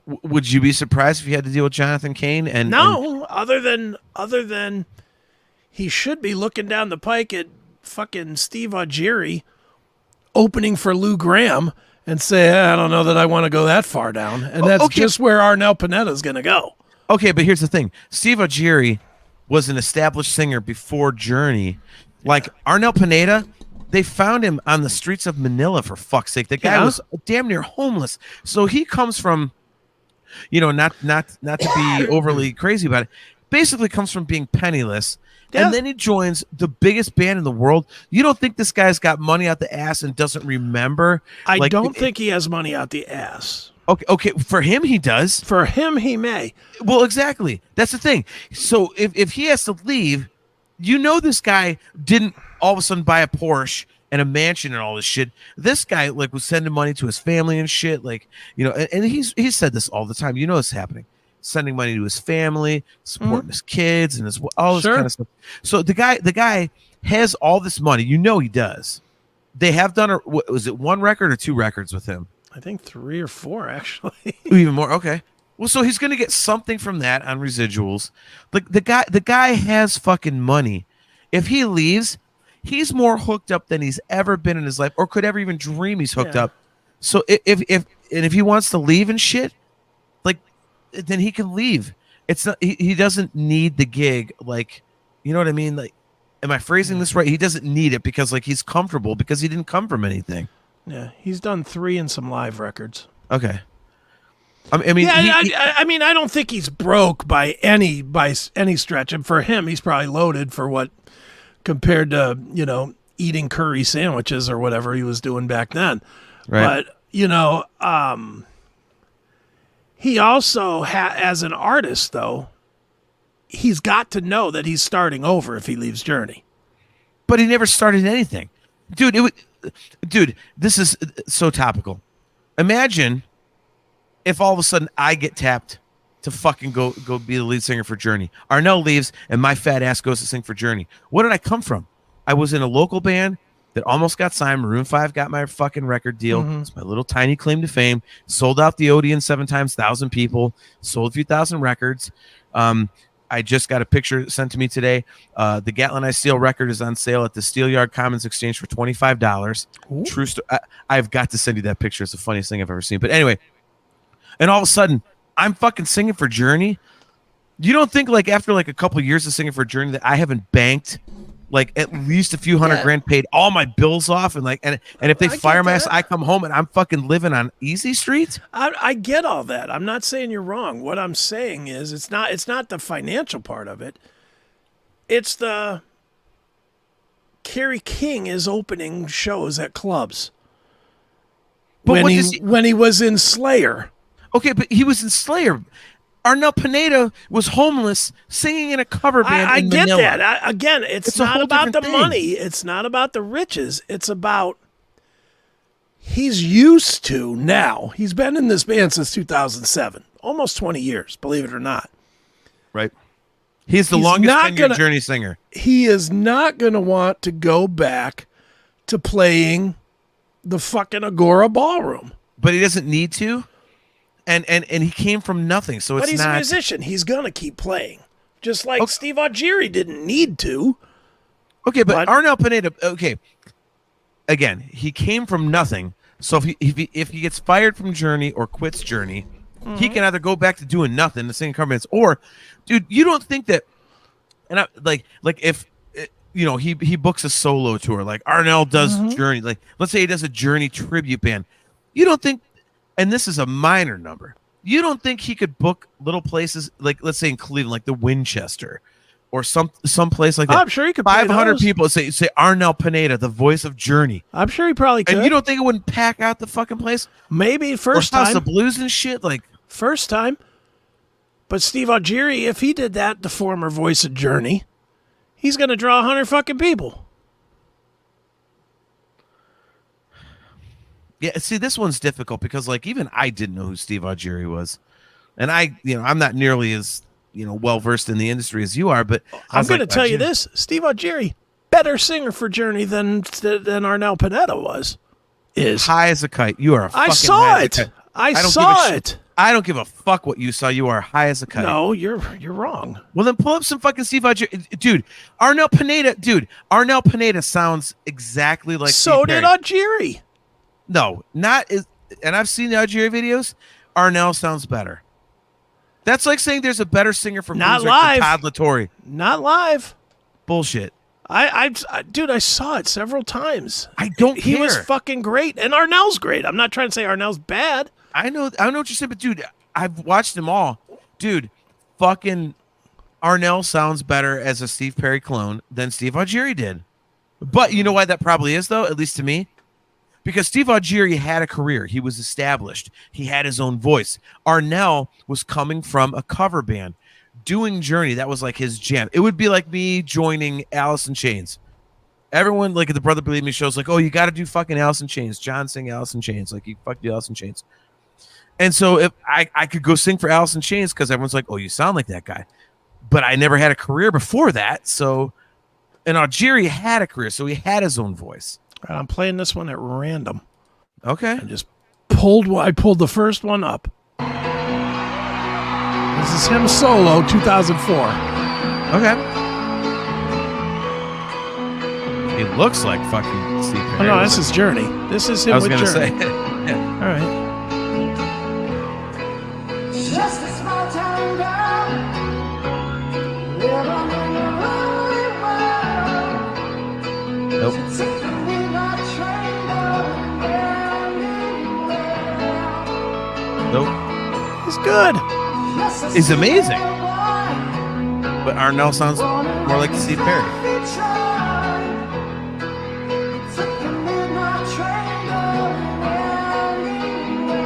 Would you be surprised if you had to deal with Jonathan Cain? And no, other than he should be looking down the pike at fucking Steve Augeri opening for Lou Gramm and say, I don't know that I want to go that far down. And that's just where Arnel Pineda is going to go. Okay, but here's the thing. Steve Augeri was an established singer before Journey. Like Arnel Pineda, they found him on the streets of Manila, for fuck's sake. The guy was damn near homeless. So he comes from, not to be overly crazy about it, basically comes from being penniless. Yeah. And then he joins the biggest band in the world. You don't think this guy's got money out the ass and doesn't remember? I don't think he has money out the ass. Okay. For him, he does. For him, he may. Well, exactly. That's the thing. So if he has to leave, this guy didn't all of a sudden buy a Porsche and a mansion and all this shit. This guy like was sending money to his family and shit. Like, and he's said this all the time. It's happening. Sending money to his family, supporting his kids and all this kind of stuff. So the guy has all this money. He does. They have done was it 1 record or 2 records with him? I think 3 or 4 actually. Even more. Okay. Well, so he's gonna get something from that on residuals. Like the guy has fucking money. If he leaves, he's more hooked up than he's ever been in his life, or could ever even dream he's hooked up. So if he wants to leave and shit, like then he can leave. It's not he doesn't need the gig. Like, you know what I mean? Like, am I phrasing this right? He doesn't need it because like he's comfortable because he didn't come from anything. Yeah, he's done 3 and some live records. Okay. I mean, I don't think he's broke by any stretch, and for him, he's probably loaded for what compared to eating curry sandwiches or whatever he was doing back then. Right. But he also as an artist though, he's got to know that he's starting over if he leaves Journey. But he never started anything, dude. Dude, this is so topical. Imagine if all of a sudden I get tapped to fucking go be the lead singer for Journey. Arnel leaves and my fat ass goes to sing for Journey. What did I come from? I was in a local band that almost got signed. Maroon 5 got my fucking record deal. It's my little tiny claim to fame. Sold out the Odeon 7 times, 1,000 people. Sold a few thousand records. I just got a picture sent to me today. The Gatlin I Steel record is on sale at the Steelyard Commons Exchange for $25. Ooh. True story. I've got to send you that picture. It's the funniest thing I've ever seen. But anyway, and all of a sudden, I'm fucking singing for Journey. You don't think like after like a couple of years of singing for Journey that I haven't banked like at least a few $100,000, paid all my bills off, and if they fire my ass, I come home and I'm fucking living on Easy Street? I get all that. I'm not saying you're wrong. What I'm saying is it's not the financial part of it. It's the Kerry King is opening shows at clubs. But when he was in Slayer. Okay, but he was in Slayer. Arnel Pineda was homeless singing in a cover band. I get Manila. That. Again, it's not about the money. It's not about the riches. It's about he's used to now. He's been in this band since 2007, almost 20 years, believe it or not. Right. He's the longest tenured Journey singer. He is not going to want to go back to playing the fucking Agora Ballroom. But he doesn't need to. And he came from nothing, so it's not. But he's a musician. He's gonna keep playing, just like Steve Augeri didn't need to. Okay, but Arnel Pineda. Okay, again, he came from nothing. So if he gets fired from Journey or quits Journey, he can either go back to doing nothing, the singing cover bands, or, dude, you don't think that? And I, like if he books a solo tour, like Arnel does Journey. Like let's say he does a Journey tribute band, you don't think? And this is a minor number. You don't think he could book little places like, let's say in Cleveland, like the Winchester or some place like that. I'm sure he could play 500 those. people say Arnel Pineda, the voice of Journey. I'm sure he probably could. And you don't think it wouldn't pack out the fucking place? Maybe first or House time. of Blues and shit, like First time. But Steve Augeri, if he did that, the former voice of Journey, he's going to draw 100 fucking people. Yeah, see, this one's difficult because, like, even I didn't know who Steve Augeri was, and I'm not nearly as well versed in the industry as you are. But I'm going to tell you this: Steve Augeri, better singer for Journey than Arnel Pineda was. Is high as a kite. You are. I saw it. I saw it. I don't give a fuck what you saw. You are high as a kite. No, you're wrong. Well, then pull up some fucking Steve Augeri, dude. Arnel Pineda sounds exactly like. So Steve did Perry. Augeri. No, not is. And I've seen the Augeri videos. Arnel sounds better. That's like saying there's a better singer for Not Bruiser live. than Todd LaTorre. Not live. Bullshit. Dude, I saw it several times. I don't He care. was fucking great, and Arnel's great. I'm not trying to say Arnel's bad. I know what you're saying, but dude, I've watched them all. Dude, fucking Arnel sounds better as a Steve Perry clone than Steve Augeri did. But you know why that probably is, though, at least to me? Because Steve Augeri had a career. He was established. He had his own voice. Arnel was coming from a cover band, doing Journey. That was like his jam. It would be like me joining Alice in Chains. Everyone, like at the Brother Believe Me shows, like, oh, you got to do fucking Alice in Chains. John sing Alice in Chains. Like, you fuck do Alice in Chains. And so if I could go sing for Alice in Chains because everyone's like, oh, you sound like that guy. But I never had a career before that. So, and Augeri had a career, so he had his own voice. I'm playing this one at random. Okay. I just pulled the first one up. This is him solo, 2004. Okay. He looks like fucking Steve Perry. Oh, no, this is Journey. This is him I was with gonna Journey. say. Yeah. All right. Just a small town girl, living in the lonely world. Nope. Taking me by train, going anywhere. Nope. He's good. Just a He's amazing. simple boy, But Arnel sounds more like Steve Perry. taking me by train, going anywhere.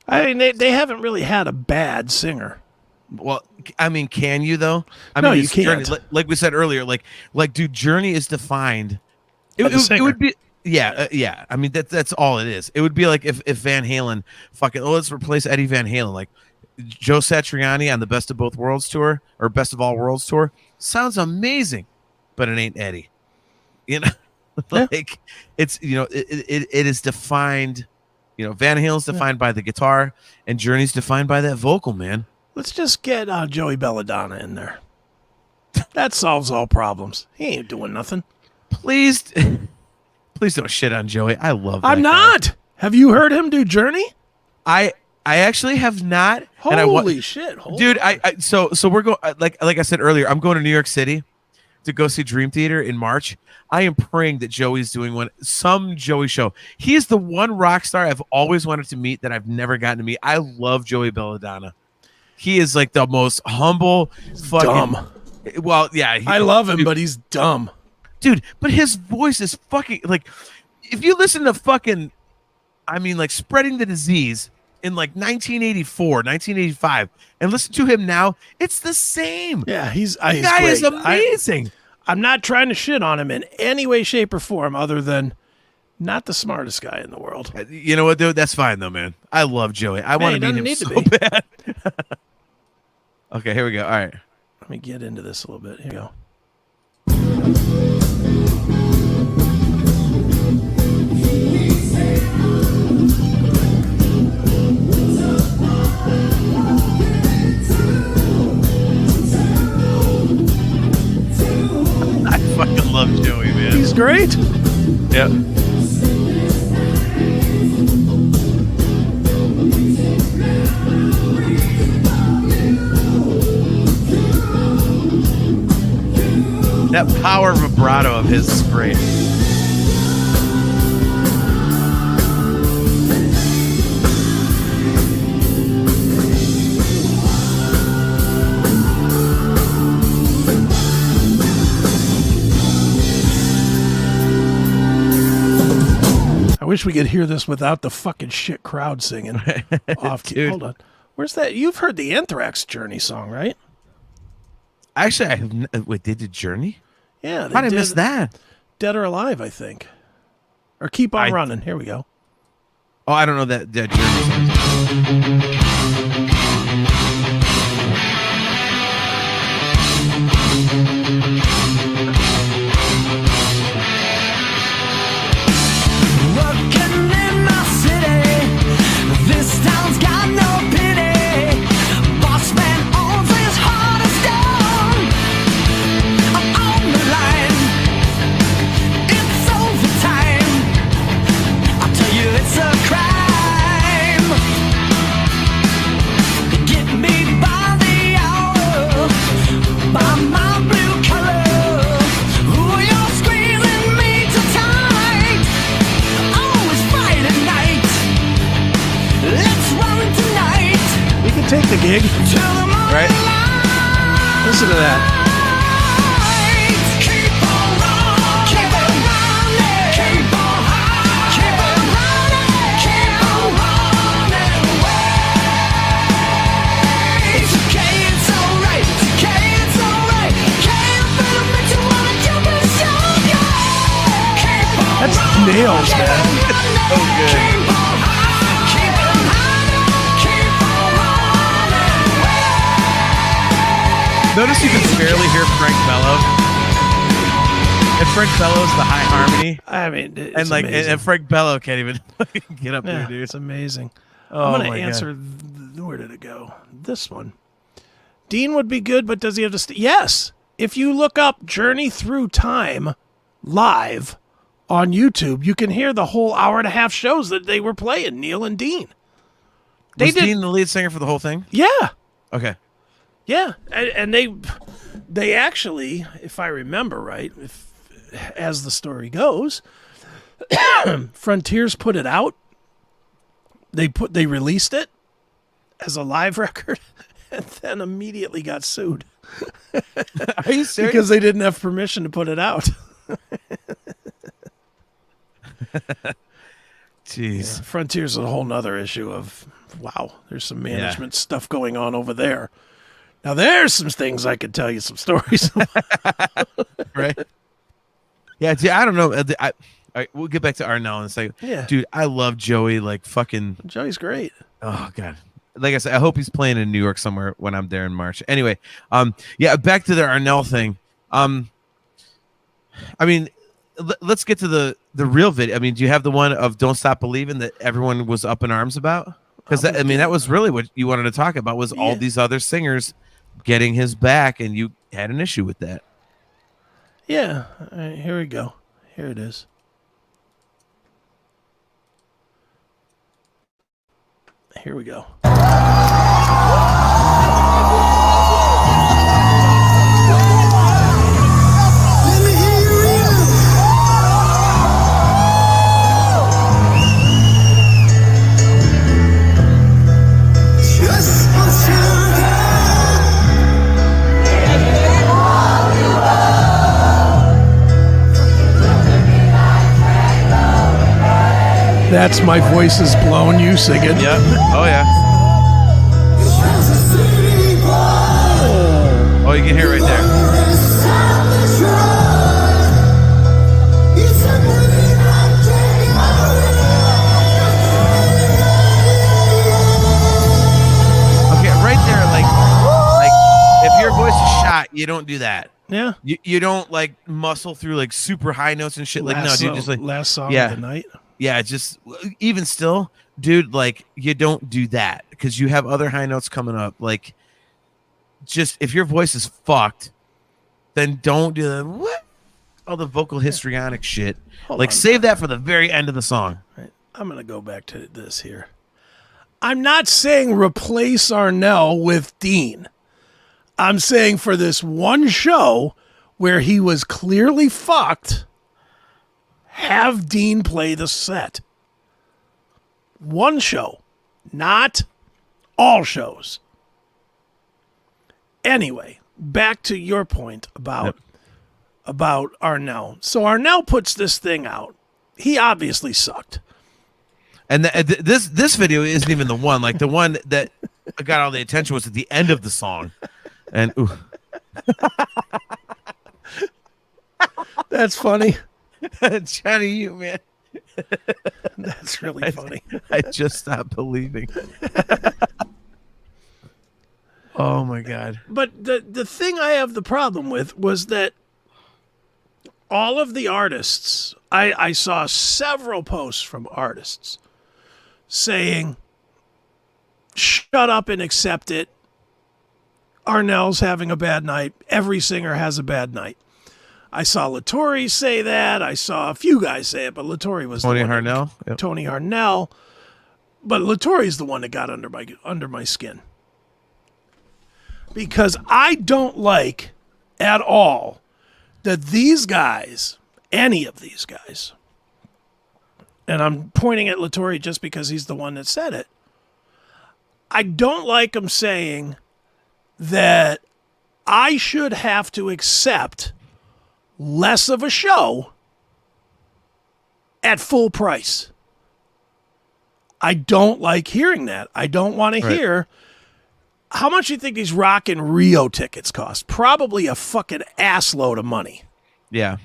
I mean, they haven't really had a bad singer. Well, I mean, can you though? I No, mean, you it's can't. Journey, like we said earlier, like, dude, Journey is defined. As a It singer. would be, yeah. I mean, that's all it is. It would be like if Van Halen fucking, let's replace Eddie Van Halen, like Joe Satriani on the Best of Both Worlds tour or Best of All Worlds tour. Sounds amazing, but it ain't Eddie. You know, like it's it is defined. You know, Van Halen's defined by the guitar, and Journey's defined by that vocal, man. Let's just get Joey Belladonna in there. That solves all problems. He ain't doing nothing. Please don't shit on Joey. I love that I'm guy. not. Have you heard him do Journey? I actually have not. Holy shit. Dude, so we're going, like I said earlier, I'm going to New York City to go see Dream Theater in March. I am praying that Joey's doing some Joey show. He is the one rock star I've always wanted to meet that I've never gotten to meet. I love Joey Belladonna. He is like the most humble, fucking dumb. Well, yeah, I love him, but he's dumb. Dude, but his voice is fucking like, if you listen to fucking, I mean, like Spreading the Disease in like 1984, 1985, and listen to him now, it's the same. Yeah, he's The guy great. is amazing. I'm not trying to shit on him in any way, shape, or form other than not the smartest guy in the world. You know what, dude? That's fine, though, man. I love Joey. I want to meet him doesn't so need to be. bad. Okay, here we go. All right. Let me get into this a little bit. Here we go. I fucking love Joey, man. He's great. Yeah. That power vibrato of his is great. wish we could hear this without the fucking shit crowd singing. Off key. Hold on. Where's that? You've heard the Anthrax Journey song, right? Actually, wait, they did Journey? Yeah. How did I miss that? Dead or Alive, I think. Or Keep On Running. Here we go. Oh, I don't know that Journey song. Take the gig. Right? Listen to that. That's nails, man. So good. Notice you can barely hear Frank Bello. And Frank Bello's the high harmony. I mean, it's and like, amazing. and Frank Bello can't even get up there, dude. It's amazing. Oh, I'm going to answer. Where did it go? This one. Deen would be good, but does he have to? Yes. If you look up Journey Through Time live on YouTube, you can hear the whole hour and a half shows that they were playing. Neil and Deen. Was Deen the lead singer for the whole thing? Yeah. Okay. Yeah, and they actually, if I remember right, as the story goes, Frontiers put it out. They released it as a live record, and then immediately got sued. Are you serious? Because they didn't have permission to put it out. Jeez. Yeah, Frontiers is a whole nother issue of wow. There's some management stuff going on over there. Now, there's some things I could tell you some stories about. Right? Yeah, dude, I don't know. All right, we'll get back to Arnel in a second. Yeah. Dude, I love Joey like fucking. Joey's great. Oh, God. Like I said, I hope he's playing in New York somewhere when I'm there in March. Anyway, yeah, back to the Arnel thing. I mean, let's get to the real video. I mean, do you have the one of Don't Stop Believing that everyone was up in arms about? Because, I mean, that was really what you wanted to talk about was all these other singers getting his back, and you had an issue with that. Yeah. All right, here we go. Here it is. Here we go. That's My Voice Is Blown, you singing. Yeah. Oh, yeah. Oh, you can hear it right there. Okay, right there, like if your voice is shot, you don't do that. Yeah. You don't like muscle through like super high notes and shit. Like no, dude, just like last song yeah. of the night. Yeah, just even still, dude, like you don't do that because you have other high notes coming up. Like, just if your voice is fucked, then don't do the what? All the vocal histrionic shit. Hold on. Save that for the very end of the song. Right. I'm gonna go back to this here. I'm not saying replace Arnel with Deen. I'm saying for this one show where he was clearly fucked, have Deen play the set. One show, not all shows. Anyway, back to your point about Arnel. So Arnel puts this thing out. He obviously sucked. And this video isn't even the one. Like the one that got all the attention was at the end of the song, and ooh. That's funny. Johnny, you man. That's really funny. I just stopped believing. Oh my God. But the thing I have the problem with was that all of the artists, I saw several posts from artists saying, shut up and accept it. Arnel's having a bad night. Every singer has a bad night. I saw Latore say that. I saw a few guys say it, but Latore was Tony Harnell. Yep. Tony Harnell. But Latore's the one that got under my skin. Because I don't like at all that these guys, any of these guys, and I'm pointing at Latore just because he's the one that said it, I don't like him saying that I should have to accept less of a show at full price. I don't like hearing that. I don't want to hear. How much do you think these Rock in Rio tickets cost? Probably a fucking ass load of money. Yeah.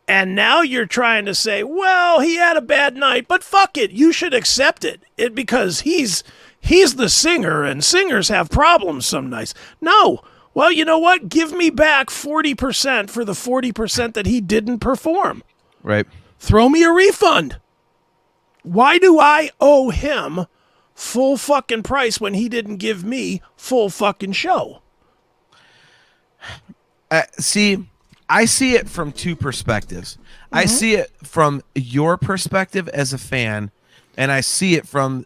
And now you're trying to say, well, he had a bad night, but fuck it. You should accept it because he's the singer and singers have problems some nights. No. Well, you know what? Give me back 40% for the 40% that he didn't perform. Right. Throw me a refund. Why do I owe him full fucking price when he didn't give me full fucking show? See, I see it from two perspectives. Mm-hmm. I see it from your perspective as a fan, and I see it from,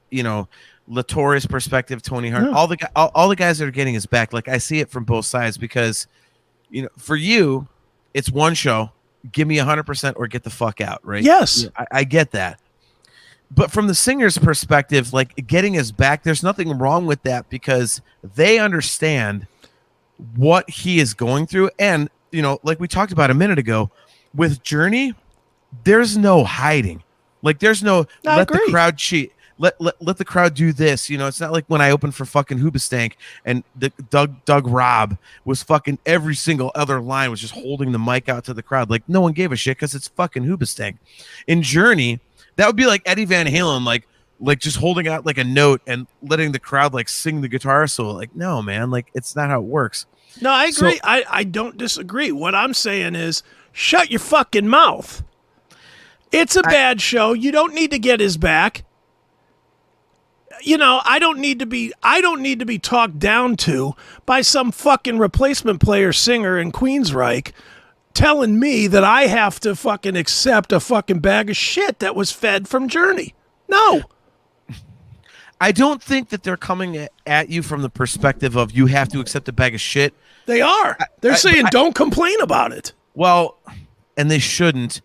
Latore's perspective, Tony Hart, all the guys that are getting his back. Like I see it from both sides because, for you, it's one show. Give me 100% or get the fuck out. Right? Yes, I get that. But from the singer's perspective, like getting his back, there's nothing wrong with that because they understand what he is going through. And, like we talked about a minute ago, with Journey, there's no hiding. Like there's no let the crowd cheat. Let the crowd do this. It's not like when I opened for fucking Hoobastank and the Doug Robb was fucking every single other line was just holding the mic out to the crowd. Like no one gave a shit because it's fucking Hoobastank. In Journey, that would be like Eddie Van Halen, like just holding out like a note and letting the crowd like sing the guitar solo. Like, no, man, like it's not how it works. No, I agree. I don't disagree. What I'm saying is shut your fucking mouth. It's a bad show. You don't need to get his back. I don't need to be talked down to by some fucking replacement player singer in Queensryche telling me that I have to fucking accept a fucking bag of shit that was fed from Journey. No. I don't think that they're coming at you from the perspective of you have to accept a bag of shit. They are. They're saying don't complain about it. Well, and they shouldn't.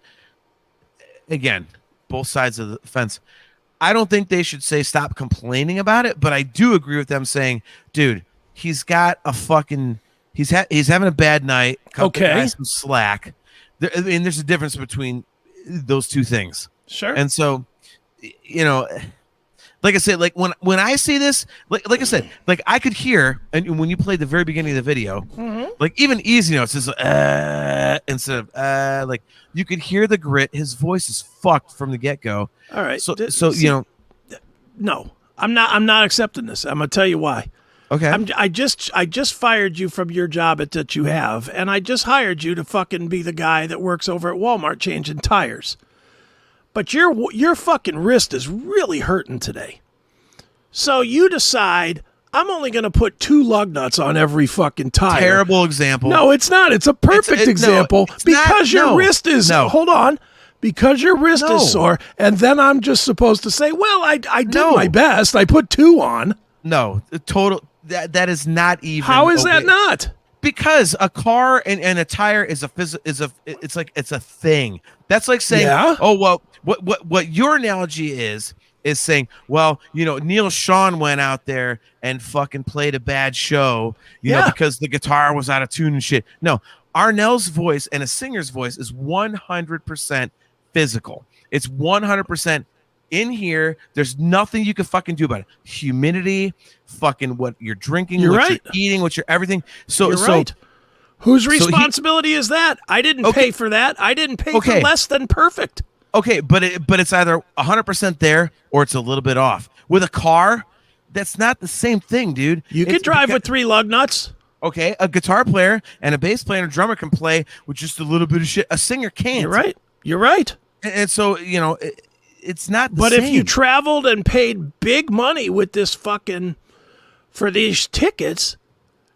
Again, both sides of the fence. I don't think they should say stop complaining about it, but I do agree with them saying, dude, he's got a fucking he's having a bad night. Cut the guy some slack. There's a difference between those two things. Sure. And so, like I said, like when I see this, like I said, like I could hear, and when you played the very beginning of the video, like even Easy Notes is instead of like you could hear the grit. His voice is fucked from the get go. All right, so no, I'm not accepting this. I'm gonna tell you why. Okay, I just fired you from your job that you have, and I just hired you to fucking be the guy that works over at Walmart changing tires. But your fucking wrist is really hurting today. So you decide, I'm only going to put 2 lug nuts on every fucking tire. Terrible example. No, it's not. It's a perfect example because your wrist is, hold on, because your wrist is sore. And then I'm just supposed to say, well, I did my best. I put 2 on. No, that is not even. How is that not? Because a car and a tire is it's a thing. That's like saying, oh well, what your analogy is saying, well, Neil Sean went out there and fucking played a bad show, because the guitar was out of tune and shit. No, Arnel's voice and a singer's voice is 100% physical. It's 100% In here, there's nothing you can fucking do about it. Humidity, fucking what you're drinking, You're what right. you're eating, what you're everything. So, You're right. Whose responsibility is that? I didn't pay for that. I didn't pay for less than perfect. Okay, but it's either 100% there or it's a little bit off. With a car, that's not the same thing, dude. You can drive with 3 lug nuts. Okay, a guitar player and a bass player and a drummer can play with just a little bit of shit. A singer can't. You're right. And so, it's not the But same. if you traveled and paid big money with this fucking for these tickets,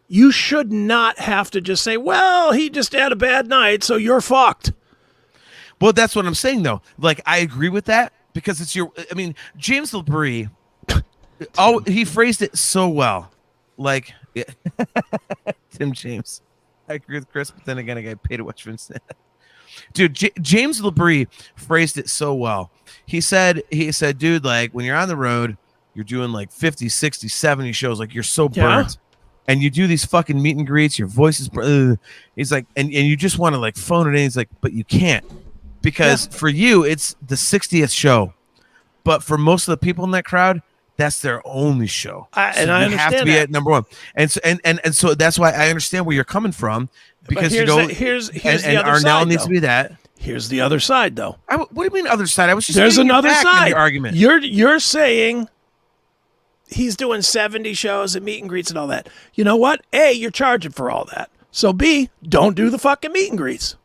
you should not have to just say, well, he just had a bad night, so you're fucked. Well, that's what I'm saying, though. Like, I agree with that because it's James LeBrie, he phrased it so well. Like, Tim James. I agree with Chris, but then again, I got paid to watch Vincent. Dude, James LeBrie phrased it so well. He said, dude, like, when you're on the road, you're doing like 50, 60, 70 shows, like, you're so burnt. And you do these fucking meet and greets, your voice is he's like, and you just want to like phone it in. He's like, but you can't, because for you it's the 60th show, but for most of the people in that crowd, that's their only show. And I understand have to be that. at number one. And so and so that's why I understand where you're coming from, because here's you go here's and the other Arnel side, needs though. to be that. Here's the other side, though. What do you mean other side? I was just There's getting another back in side. your argument. You're saying he's doing 70 shows and meet and greets and all that. You know what? A, you're charging for all that. So B, don't do the fucking meet and greets.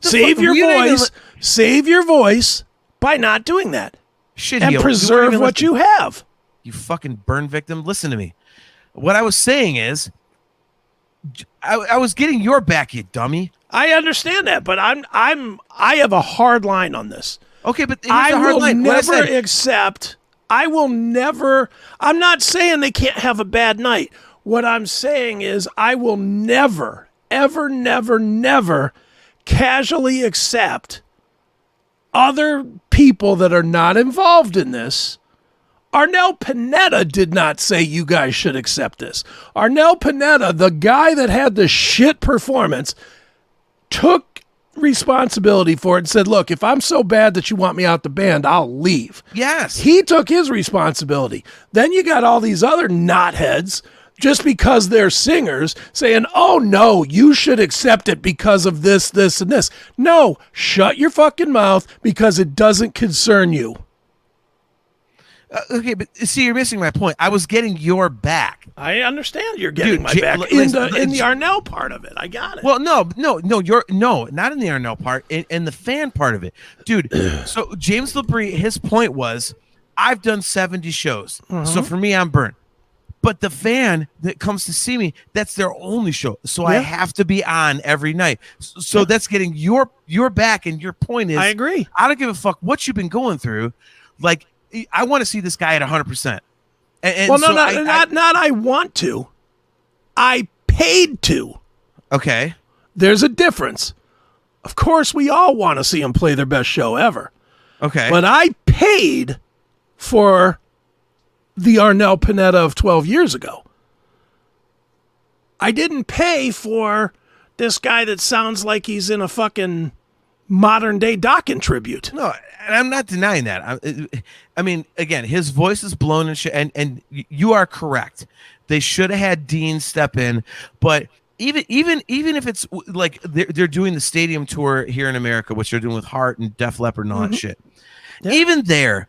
Save your voice by not doing that. Shit, and heel. preserve what you have. You fucking burn victim. Listen to me. What I was saying is, I was getting your back, you dummy. I understand that, but I have a hard line on this. Okay, but I will never accept. I'm not saying they can't have a bad night. What I'm saying is I will never, ever, never, never casually accept other people that are not involved in this. Arnel Pineda did not say you guys should accept this. Arnel Pineda, the guy that had the shit performance, took responsibility for it and said, look, if I'm so bad that you want me out the band, I'll leave. Yes. He took his responsibility. Then you got all these other knotheads, just because they're singers, saying, oh no, you should accept it because of this, this, and this. No, shut your fucking mouth because it doesn't concern you. Okay, but see, you're missing my point. I was getting your back. I understand you're getting my back in the Arnel part of it. I got it. Well, no, not in the Arnel part, in the fan part of it, dude. So James LeBrie, his point was, I've done 70 shows, so for me, I'm burnt. But the fan that comes to see me, that's their only show, so I have to be on every night. So that's getting your back, and your point is, I agree. I don't give a fuck what you've been going through, like. I want to see this guy at 100%. Well, no, not I want to. I paid to. Okay. There's a difference. Of course, we all want to see him play their best show ever. Okay. But I paid for the Arnel Pineda of 12 years ago. I didn't pay for this guy that sounds like he's in a fucking modern day Dokken tribute. No, and I'm not denying that. I mean, again, his voice is blown and shit, and you are correct. They should have had Deen step in, but even if it's like they're doing the stadium tour here in America, which they're doing with Heart and Def Leppard and all that shit. Yeah. Even there,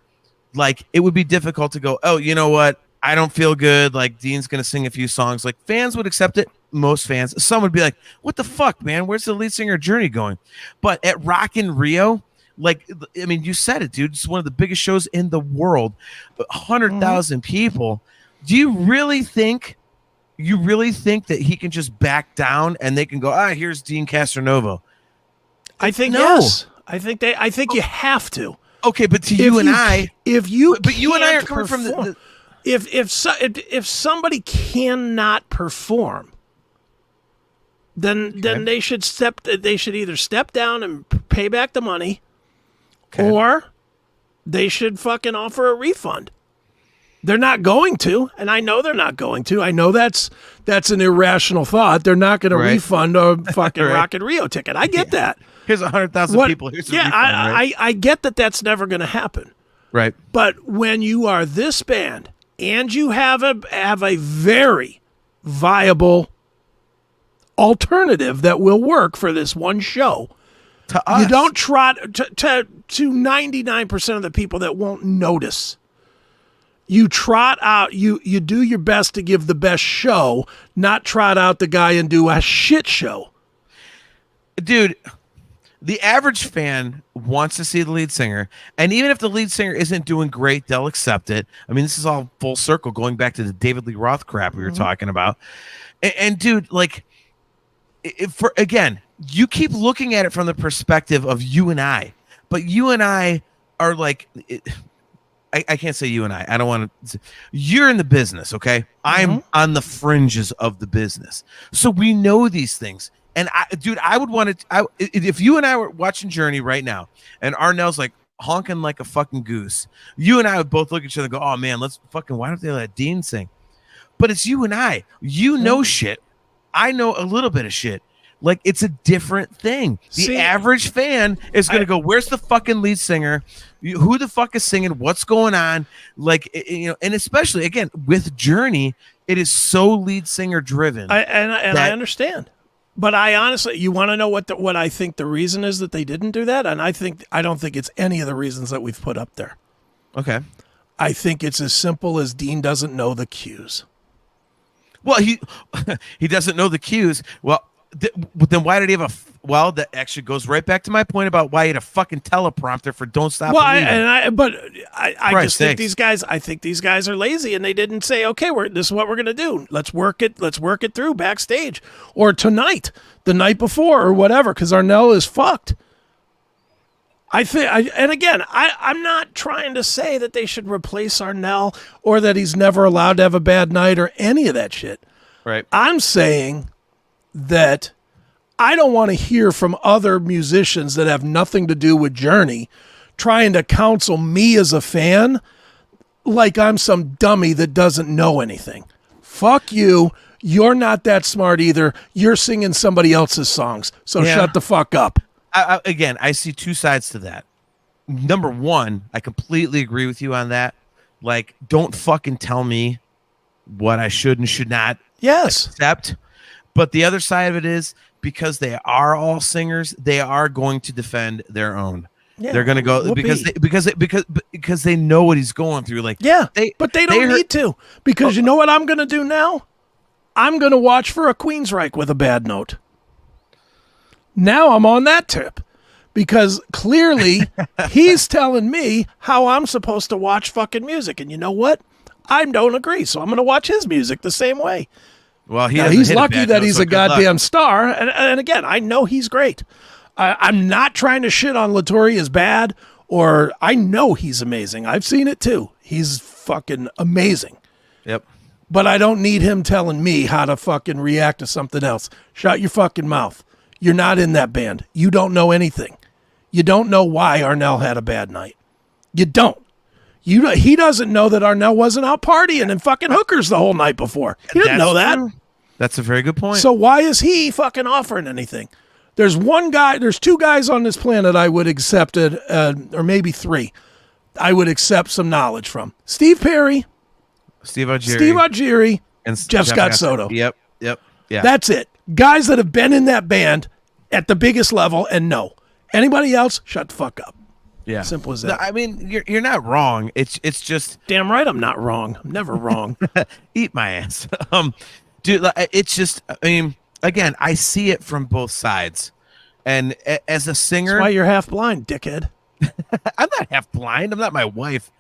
like, it would be difficult to go, oh, you know what? I don't feel good. Like, Deen's going to sing a few songs. Like, fans would accept it. Most fans. Some would be like, what the fuck, man? Where's the lead singer Journey going? But at Rock in Rio, like, I mean, you said it, dude. It's one of the biggest shows in the world. 100,000 people. Do you really think that he can just back down and they can go, here's Deen Castronovo? I think yes. I think you have to. Okay, but to you and I, if you but you and I are coming from the if somebody cannot perform, then they should either step down and pay back the money, or they should fucking offer a refund. They're not going to, and I know they're not going to. I know that's an irrational thought. They're not going to refund a fucking Rock in Rio ticket. I get that. Here's 100,000 people. Here's a refund, I get that that's never going to happen. Right. But when you are this band and you have a very viable alternative that will work for this one show, To us. you don't trot to 99% of the people that won't notice. You trot out, you do your best to give the best show, not trot out the guy and do a shit show. Dude, the average fan wants to see the lead singer, and even if the lead singer isn't doing great, they'll accept it. I mean, this is all full circle, going back to the David Lee Roth crap we were talking about. And dude, like, again, you keep looking at it from the perspective of you and I, but you and I are like, I can't say you and I don't want to. You're in the business, okay? I'm on the fringes of the business, so we know these things. And I would want to. If you and I were watching Journey right now, and Arnel's like honking like a fucking goose, you and I would both look at each other and go, "Oh man, let's fucking. Why don't they let Deen sing?" But it's you and I. You know shit. I know a little bit of shit. Like, it's a different thing. The average fan is going to go, "Where's the fucking lead singer? Who the fuck is singing? What's going on?" Like, and especially again with Journey, it is so lead singer driven. I understand. But I honestly, you want to know what I think the reason is that they didn't do that? And I don't think it's any of the reasons that we've put up there. Okay. I think it's as simple as Deen doesn't know the cues. Well, he doesn't know the cues. Well, then why did he have well, that actually goes right back to my point about why he had a fucking teleprompter for "Don't Stop Believing." I just think these guys. I think these guys are lazy, and they didn't say, "Okay, this is what we're gonna do. Let's work it through backstage, or tonight, the night before, or whatever." Because Arnel is fucked. I'm not trying to say that they should replace Arnel or that he's never allowed to have a bad night or any of that shit. Right. I'm saying that I don't want to hear from other musicians that have nothing to do with Journey trying to counsel me as a fan like I'm some dummy that doesn't know anything. Fuck you. You're not that smart either. You're singing somebody else's songs. So shut the fuck up. Again, I see two sides to that. Number one, I completely agree with you on that. Like, don't fucking tell me what I should and should not accept. But the other side of it is, because they are all singers, they are going to defend their own. Yeah, they're going to go because they know what he's going through. Like, but they don't need to, because you know what I'm going to do now? I'm going to watch for a Queensryche with a bad note. Now I'm on that tip, because clearly he's telling me how I'm supposed to watch fucking music, and you know what? I don't agree, so I'm going to watch his music the same way. Well, he's lucky that he's a goddamn star. And again, I know he's great. I'm not trying to shit on Latore as bad, or I know he's amazing. I've seen it too. He's fucking amazing. Yep. But I don't need him telling me how to fucking react to something else. Shut your fucking mouth. You're not in that band. You don't know anything. You don't know why Arnel had a bad night. You don't. He doesn't know that Arnel wasn't out partying and fucking hookers the whole night before. He didn't know that. True. That's a very good point. So why is he fucking offering anything? There's two guys on this planet I would accept it, or maybe three. I would accept some knowledge from. Steve Perry, Steve Augeri, and Jeff Scott Soto. Yep. Yeah. That's it. Guys that have been in that band at the biggest level and know. Anybody else, shut the fuck up. Yeah. Simple as that. No, I mean, you're not wrong. It's just damn right I'm not wrong. I'm never wrong. Eat my ass. Dude, it's just, I mean, again, I see it from both sides. And as a singer, that's why you're half blind, dickhead. I'm not half blind. I'm not my wife.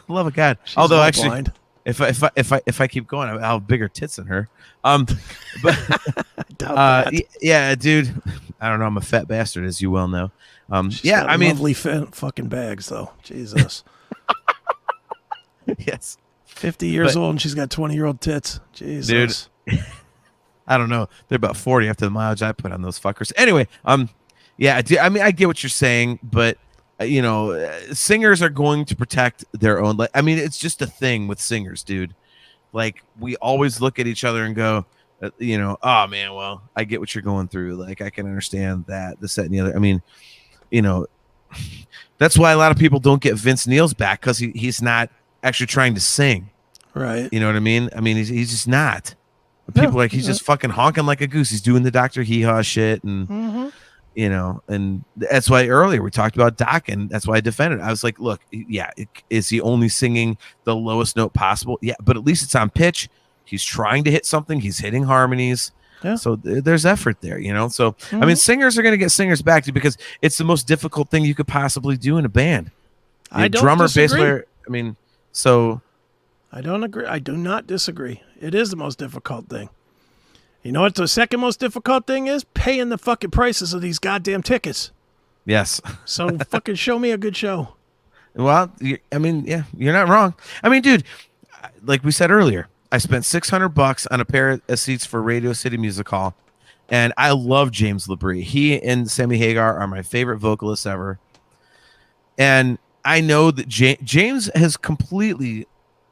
Love of God. She's Although actually blind. if I keep going, I'll have bigger tits than her. But that. Yeah, dude. I don't know. I'm a fat bastard, as you well know. Yeah, I mean, lovely fucking bags, though. Jesus. Yes. 50 years old and she's got 20-year-old tits. Jesus. Dude. I don't know. They're about 40 after the mileage I put on those fuckers. Anyway, yeah, dude, I mean, I get what you're saying, but singers are going to protect their own. I mean, it's just a thing with singers, dude. Like, we always look at each other and go, oh man, well, I get what you're going through. Like, I can understand that, this, that, and the other. I mean, That's why a lot of people don't get Vince Neil's back, because he's not actually trying to sing. Right. You know what I mean? I mean, he's just not. People are like, he's just fucking honking like a goose. He's doing the Dr. Hee-Haw shit. And, you know, and that's why earlier we talked about Doc, and that's why I defended it. I was like, look, yeah, is he only singing the lowest note possible? Yeah, but at least it's on pitch. He's trying to hit something. He's hitting harmonies. Yeah. So there's effort there, you know? So, I mean, singers are going to get singers back to, because it's the most difficult thing you could possibly do in a band. Drummer, bass player. I mean, so. I don't agree. I do not disagree. It is the most difficult thing. You know what the second most difficult thing is? Paying the fucking prices of these goddamn tickets. Yes. So fucking show me a good show. Well, I mean, yeah, you're not wrong. I mean, dude, like we said earlier, I spent $600 on a pair of seats for Radio City Music Hall, and I love James LaBrie. He and Sammy Hagar are my favorite vocalists ever. And I know that James has completely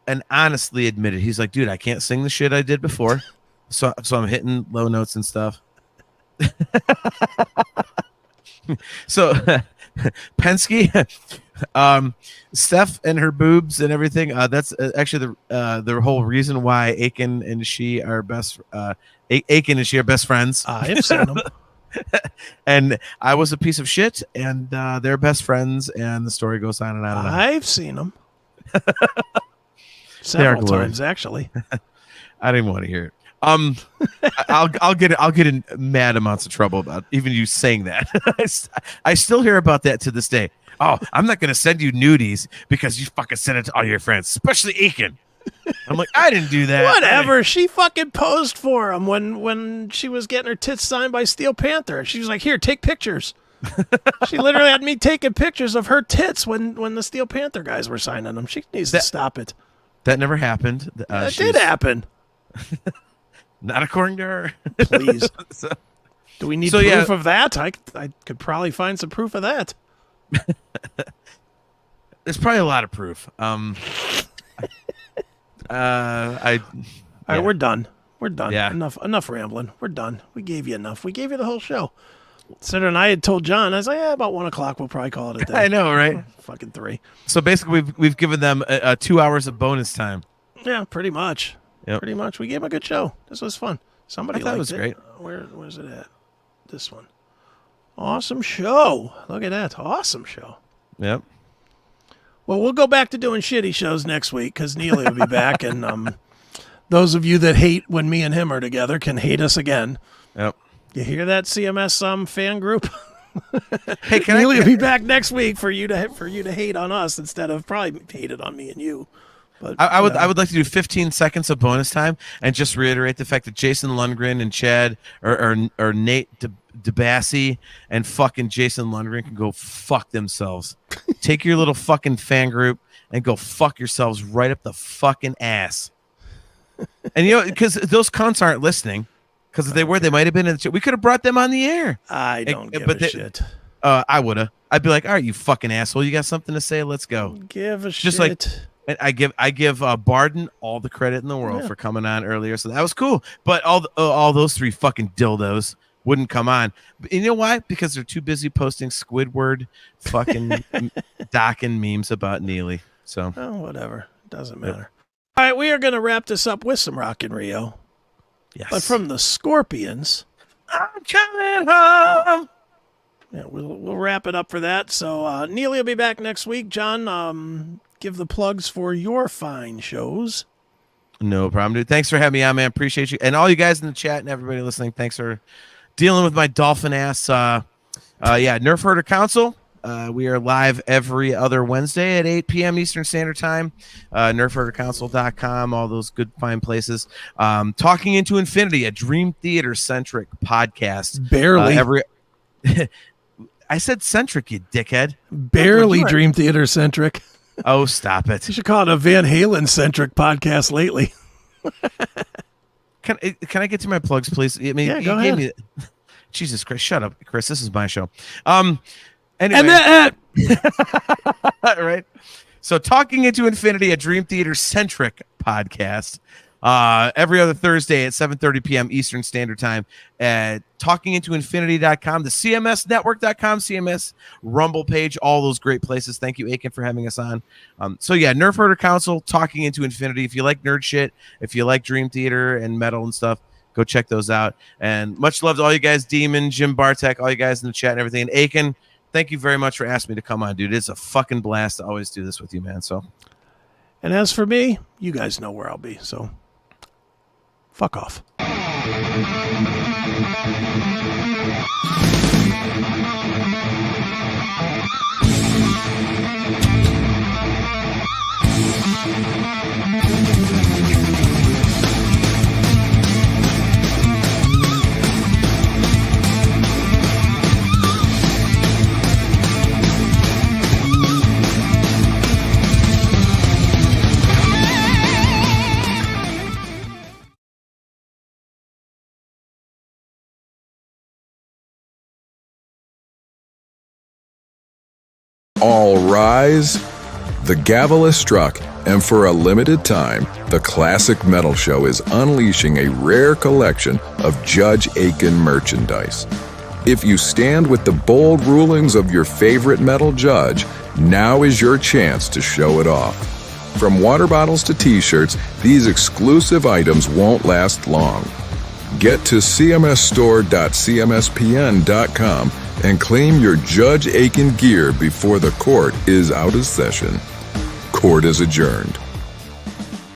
and honestly admitted, he's like, dude, I can't sing the shit I did before. So I'm hitting low notes and stuff. So Penske, Steph and her boobs and everything. That's actually the whole reason why Akin and she are best. Akin and she are best friends. I've seen them. And I was a piece of shit, and they're best friends, and the story goes on and on and on. I've seen them several times, actually. I didn't want to hear it. I'll get in mad amounts of trouble about even you saying that. I still hear about that to this day. Oh, I'm not going to send you nudies because you fucking sent it to all your friends, especially Akin. I'm like, I didn't do that. Whatever. She fucking posed for him when she was getting her tits signed by Steel Panther. She was like, here, take pictures. She literally had me taking pictures of her tits when the Steel Panther guys were signing them. She needs to stop it. That never happened. That did happen. Not according to her. Please. Do we need proof of that? I could probably find some proof of that. There's probably a lot of proof. All right, we're done. We're done. Yeah. Enough rambling. We're done. We gave you enough. We gave you the whole show. Sarah and I had told John, I was like, about 1 o'clock, we'll probably call it a day. I know, right? Fucking 3. So basically, we've given them 2 hours of bonus time. Yeah, pretty much. Yep. Pretty much. We gave him a good show. This was fun. Somebody liked it. It was great. Where's it at? This one. Awesome show. Look at that. Awesome show. Yep. Well, we'll go back to doing shitty shows next week because Neely will be back. And those of you that hate when me and him are together can hate us again. Yep. You hear that, CMS fan group? Hey, Neely will be back next week for you to hate on us instead of probably hated on me and you. But I would like to do 15 seconds of bonus time and just reiterate the fact that Jason Lundgren and Chad or Nate DeBassi and fucking Jason Lundgren can go fuck themselves. Take your little fucking fan group and go fuck yourselves right up the fucking ass. And you know, because those cunts aren't listening, because if they were, they might have been in the we could have brought them on the air. I don't give a shit. I would have. I'd be like, all right, you fucking asshole, you got something to say? Let's go. Give a shit. Just like. And I give Barden all the credit in the world for coming on earlier, so that was cool. But all those 3 fucking dildos wouldn't come on. But you know why? Because they're too busy posting Squidward fucking doc and memes about Neely. So whatever, doesn't matter. All right, we are going to wrap this up with some Rock in Rio. Yes, but from the Scorpions. I'm coming home. Yeah, we'll wrap it up for that. So Neely will be back next week. John, give the plugs for your fine shows. No problem, dude. Thanks for having me on, man. Appreciate you. And all you guys in the chat and everybody listening, thanks for dealing with my dolphin ass. Nerf Herder Council. We are live every other Wednesday at 8 p.m. Eastern Standard Time. NerfHerderCouncil.com, all those good, fine places. Talking Into Infinity, a Dream Theater-centric podcast. Barely. I said centric, you dickhead. Barely Dream Theater-centric. Oh, stop it. You should call it a Van Halen-centric podcast lately. Can I get to my plugs, please? I mean, go ahead. Jesus Christ, shut up, Chris. This is my show. Anyway. And that, right. So Talking Into Infinity, a Dream Theater-centric podcast. every other Thursday at 7:30 p.m. Eastern Standard Time at talkingintoinfinity.com, the CMSnetwork.com, CMS Rumble page, all those great places. Thank you, Akin, for having us on. So yeah, Nerf Herder Council, Talking Into Infinity. If you like nerd shit, if you like Dream Theater and metal and stuff, go check those out. And much love to all you guys, Demon, Jim Bartek, all you guys in the chat and everything. And Akin, thank you very much for asking me to come on, dude. It's a fucking blast to always do this with you, man. So, And as for me, you guys know where I'll be, so fuck off. All rise. The gavel is struck, and for a limited time, the Classic Metal Show is unleashing a rare collection of Judge Akin merchandise. If you stand with the bold rulings of your favorite metal judge, now is your chance to show it off. From water bottles to t-shirts, these exclusive items won't last long. Get to cmsstore.cmspn.com and claim your Judge Akin gear before the court is out of session. Court is adjourned.